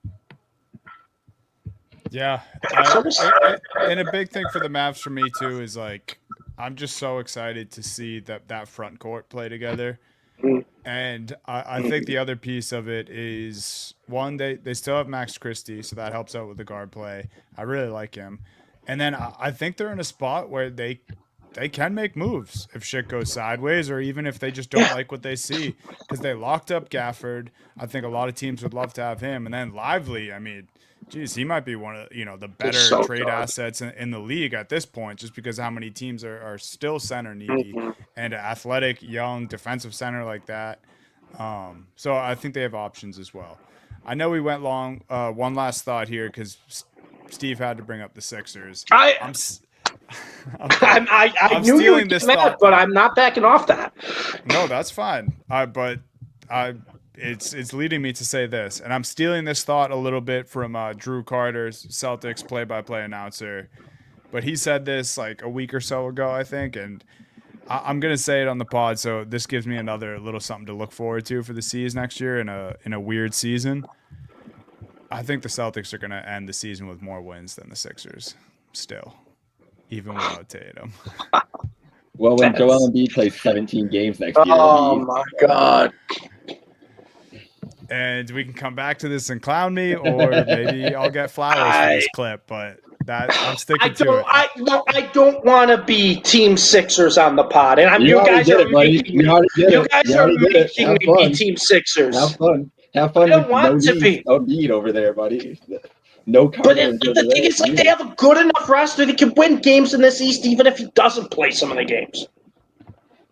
Yeah, and a big thing for the Mavs for me too is I'm just so excited to see that front court play together, and I think the other piece of it is one, they still have Max Christie, so that helps out with the guard play. I really like him, and then I think they're in a spot where they can make moves if shit goes sideways, or even if they just don't like what they see, because they locked up Gafford. I think a lot of teams would love to have him, and then Lively. I mean, geez, he might be one of the better trade assets in the league at this point, just because how many teams are still center needy and an athletic, young defensive center like that. So I think they have options as well. I know we went long. One last thought here, because Steve had to bring up the Sixers. I knew you would get mad, but I'm not backing off that. No, that's fine. It's leading me to say this, and I'm stealing this thought a little bit from Drew Carter's Celtics play-by-play announcer, but he said this like a week or so ago, I think, and I'm gonna say it on the pod. So this gives me another little something to look forward to for the C's next year in a weird season. I think the Celtics are gonna end the season with more wins than the Sixers, still, even without Tatum. Well, when Joel Embiid plays 17 games next year. Oh my God. and we can come back to this and clown me, or maybe I'll get flowers for this clip. But I'm sticking to it. I don't want to be Team Sixers on the pod, and you guys are making me be Team Sixers. Have fun. Have fun. I don't want to be. No need over there, buddy. No. But the thing is, like, they have a good enough roster that can win games in this East, even if he doesn't play some of the games.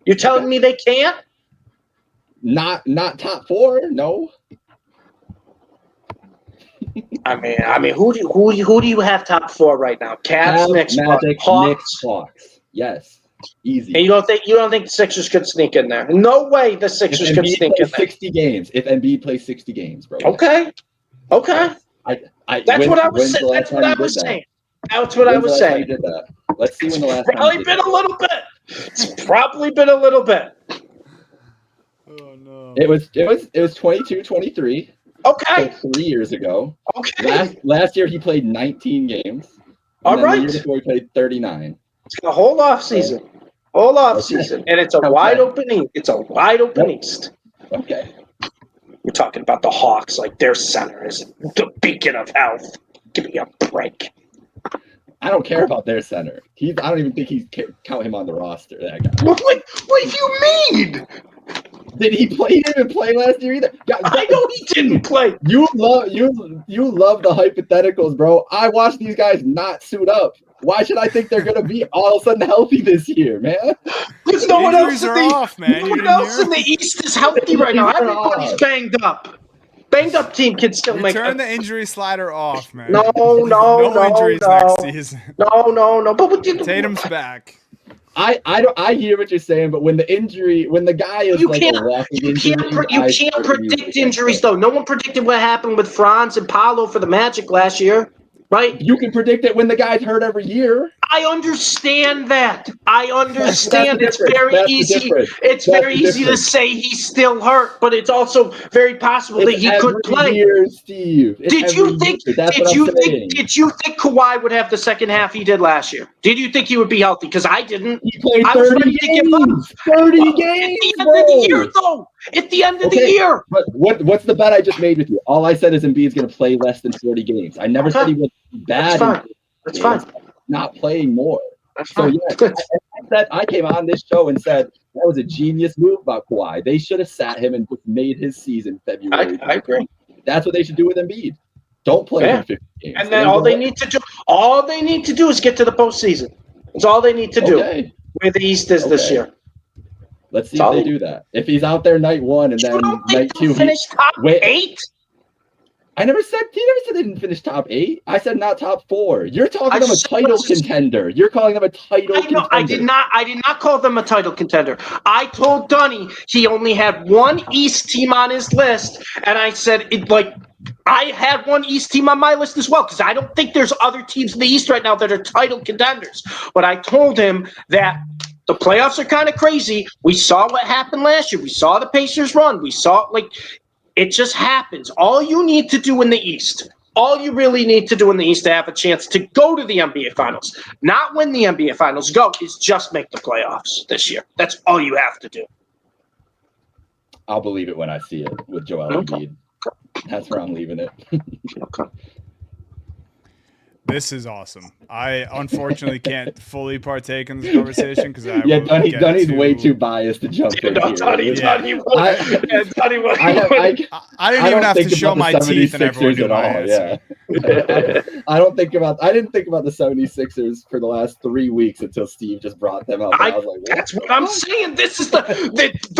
You're telling me they can't? Not top 4, no. I mean, who do you have top 4 right now? Cavs, Knicks, Magic, Hawks. Knicks, Hawks. Yes, easy. And you don't think the Sixers could sneak in there? No way, the Sixers could sneak in there. 60 games. If Embiid plays 60 games, bro. Okay. That's what I was saying. That's what I was saying. That's what I was saying. Did that? Let's see when the last. Probably been a little bit. It's probably been a little bit. Oh no. It was 22-23. Okay. So 3 years ago. Okay. Last year he played 19 games. All right. The year before he played 39. It's a whole off season. Whole off season. And it's a wide opening. It's a wide open East. Okay. We're talking about the Hawks like their center is the beacon of health. Give me a break. I don't care about their center. I don't even think count him on the roster. That guy. What do you mean? Did he play? He didn't even play last year either. I know he didn't play. You love the hypotheticals, bro. I watched these guys not suit up. Why should I think they're gonna be all of a sudden healthy this year, man? Because no one else in the East is healthy right now. Everybody's banged up. Banged up team can still turn the injury slider off, man. No injuries next season. No. But Tatum's back. I hear what you're saying, but when the guy is a walking injury, you can't predict injuries though. No one predicted what happened with Franz and Paolo for the Magic last year. Right? You can predict it when the guy's hurt every year. I understand that. It's very easy. It's very easy to say he's still hurt, but it's also very possible that he could play. Steve. Did you think Kawhi would have the second half he did last year? Did you think he would be healthy? Because I didn't. He played 30 games. 30 games. At the end of the year, though. At the end of the year. But what's the bet I just made with you? All I said is Embiid's going to play less than 40 games. I never said he was bad. That's fine. Not playing more. That's so fine. I came on this show and said that was a genius move about Kawhi. They should have sat him and made his season February. I agree. That's what they should do with Embiid. Don't play him 50 games. And then all they need to do is get to the postseason. That's all they need to do. Where the East is this year. Let's see if they do that. If he's out there night 1 and then night 2, finish top 8. He never said they didn't finish top 8. I said not top 4. You're talking them a title contender. You're calling them a title contender. I did not call them a title contender. I told Dunny he only had one East team on his list, and I said I had one East team on my list as well, because I don't think there's other teams in the East right now that are title contenders. But I told him that the playoffs are kind of crazy. We saw what happened last year. We saw the Pacers run. We saw it just happens. All you need to do in the East, all you really need to do in the East to have a chance to go to the NBA Finals, not win the NBA Finals, is just make the playoffs this year. That's all you have to do. I'll believe it when I see it with Joel Embiid. That's where I'm leaving it. Okay. This is awesome. I unfortunately can't fully partake in this conversation because Dunny's way too biased to jump in here. I didn't even have to show my teeth, and everyone knew my answer. I didn't think about the 76ers for the last 3 weeks until Steve just brought them up. I was like, that's what I'm saying. This is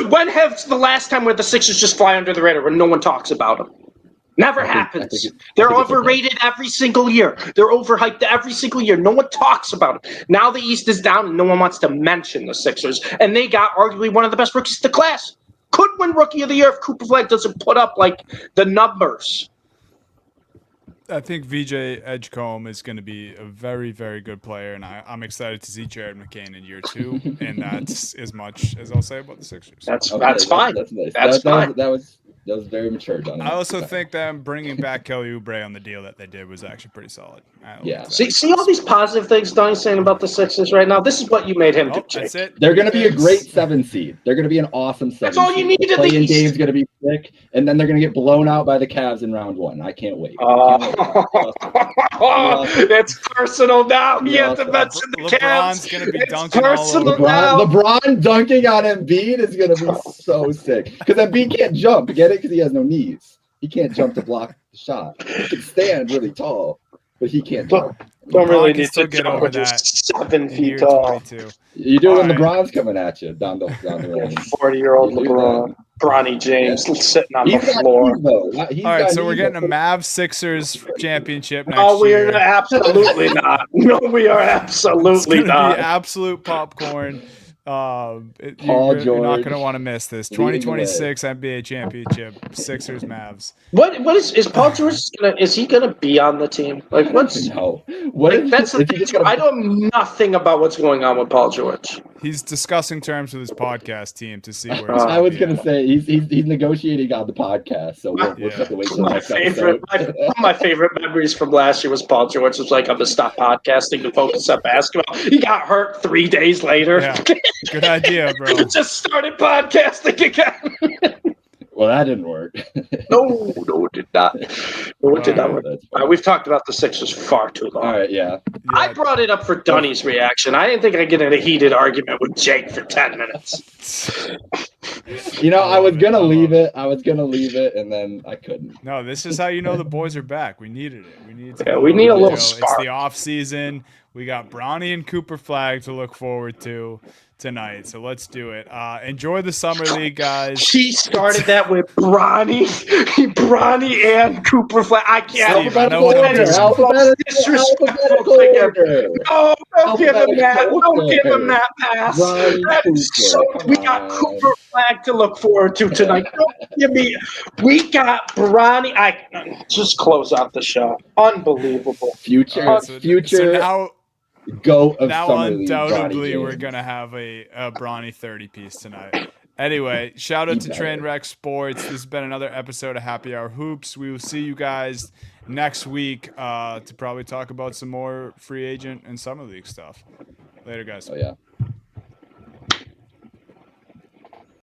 when has the last time where the Sixers just fly under the radar when no one talks about them? Never happens. They're overrated every single year. They're overhyped every single year. No one talks about them. Now the East is down and no one wants to mention the Sixers. And they got arguably one of the best rookies in the class. Could win Rookie of the Year if Cooper Flag doesn't put up the numbers. I think VJ Edgecombe is going to be a very, very good player, and I'm excited to see Jared McCain in year 2, and that's as much as I'll say about the Sixers. That's fine. That's nice. That's fine. That was That was very mature, Dunny. I also think them bringing back Kelly Oubre on the deal that they did was actually pretty solid. Yeah. See all these positive things Donny's saying about the Sixers right now? This is what you made him do, Jake. That's it. They're going to be a great 7 seed. They're going to be an awesome 7 That's all you need The at play-in least. game's going to be sick, and then they're going to get blown out by the Cavs in round 1. I can't wait. It's personal now. You have to mention the LeBron's Cavs. going to be It's dunking personal all over. now. LeBron dunking on Embiid is going to be so sick. Because Embiid can't jump. Get it? Because he has no knees. He can't jump to block the shot. He can stand really tall, but he can't jump. Don't really need to to get over that. 7 feet tall. 22. You do when All right. LeBron's coming at you down the lane. 40-year-old You do LeBron. Bronny James sitting on the He's got floor. knees, though. All right, so we're getting a Mavs Sixers championship next No, year. we're absolutely not. No, we are absolutely It's gonna not. be absolute popcorn. Paul You're not George. going to want to miss this. Leading 2026 NBA championship, Sixers Mavs. What is Paul George is he gonna be on the team? Like what's No. What like, if, that's the if he thing. just gonna, I know nothing about what's going on with Paul George. He's discussing terms with his podcast team to see where I was going gonna say he's negotiating on the podcast, so we'll just have to wait till the next episode. One of my favorite memories from last year was Paul George was like, I'm gonna stop podcasting to focus on basketball. He got hurt 3 days later. Yeah. Good idea, bro. He just started podcasting again. Well, that didn't work. No, it did not. No, it did not work. That's fine. We've talked about the Sixers far too long. All right, yeah. I brought it up for Dunny's reaction. I didn't think I'd get in a heated argument with Jake for 10 minutes. You know, I was gonna leave it. And then I couldn't. No, this is how you know the boys are back. We needed it. We needed to Yeah, we need a little It's spark. the off season. We got Bronny and Cooper Flag to look forward to tonight. So let's do it. Enjoy the summer league, guys. He started that with Bronny and Cooper Flag. I can't. Steve, I know what I'm doing. Disrespectful to him. No, don't give him that. Don't give him that pass. That is so, we got Cooper Flag to look forward to tonight. Don't give me. We got Bronny. I just close out the show. Unbelievable. Future So now goat of now summer league, undoubtedly Bronny we're James. gonna have a Bronny 30 piece tonight. Anyway, shout out to Trainwreck Sports. This has been another episode of Happy Hour Hoops. We will see you guys next week to probably talk about some more free agent and summer league stuff. Later, guys. Oh yeah.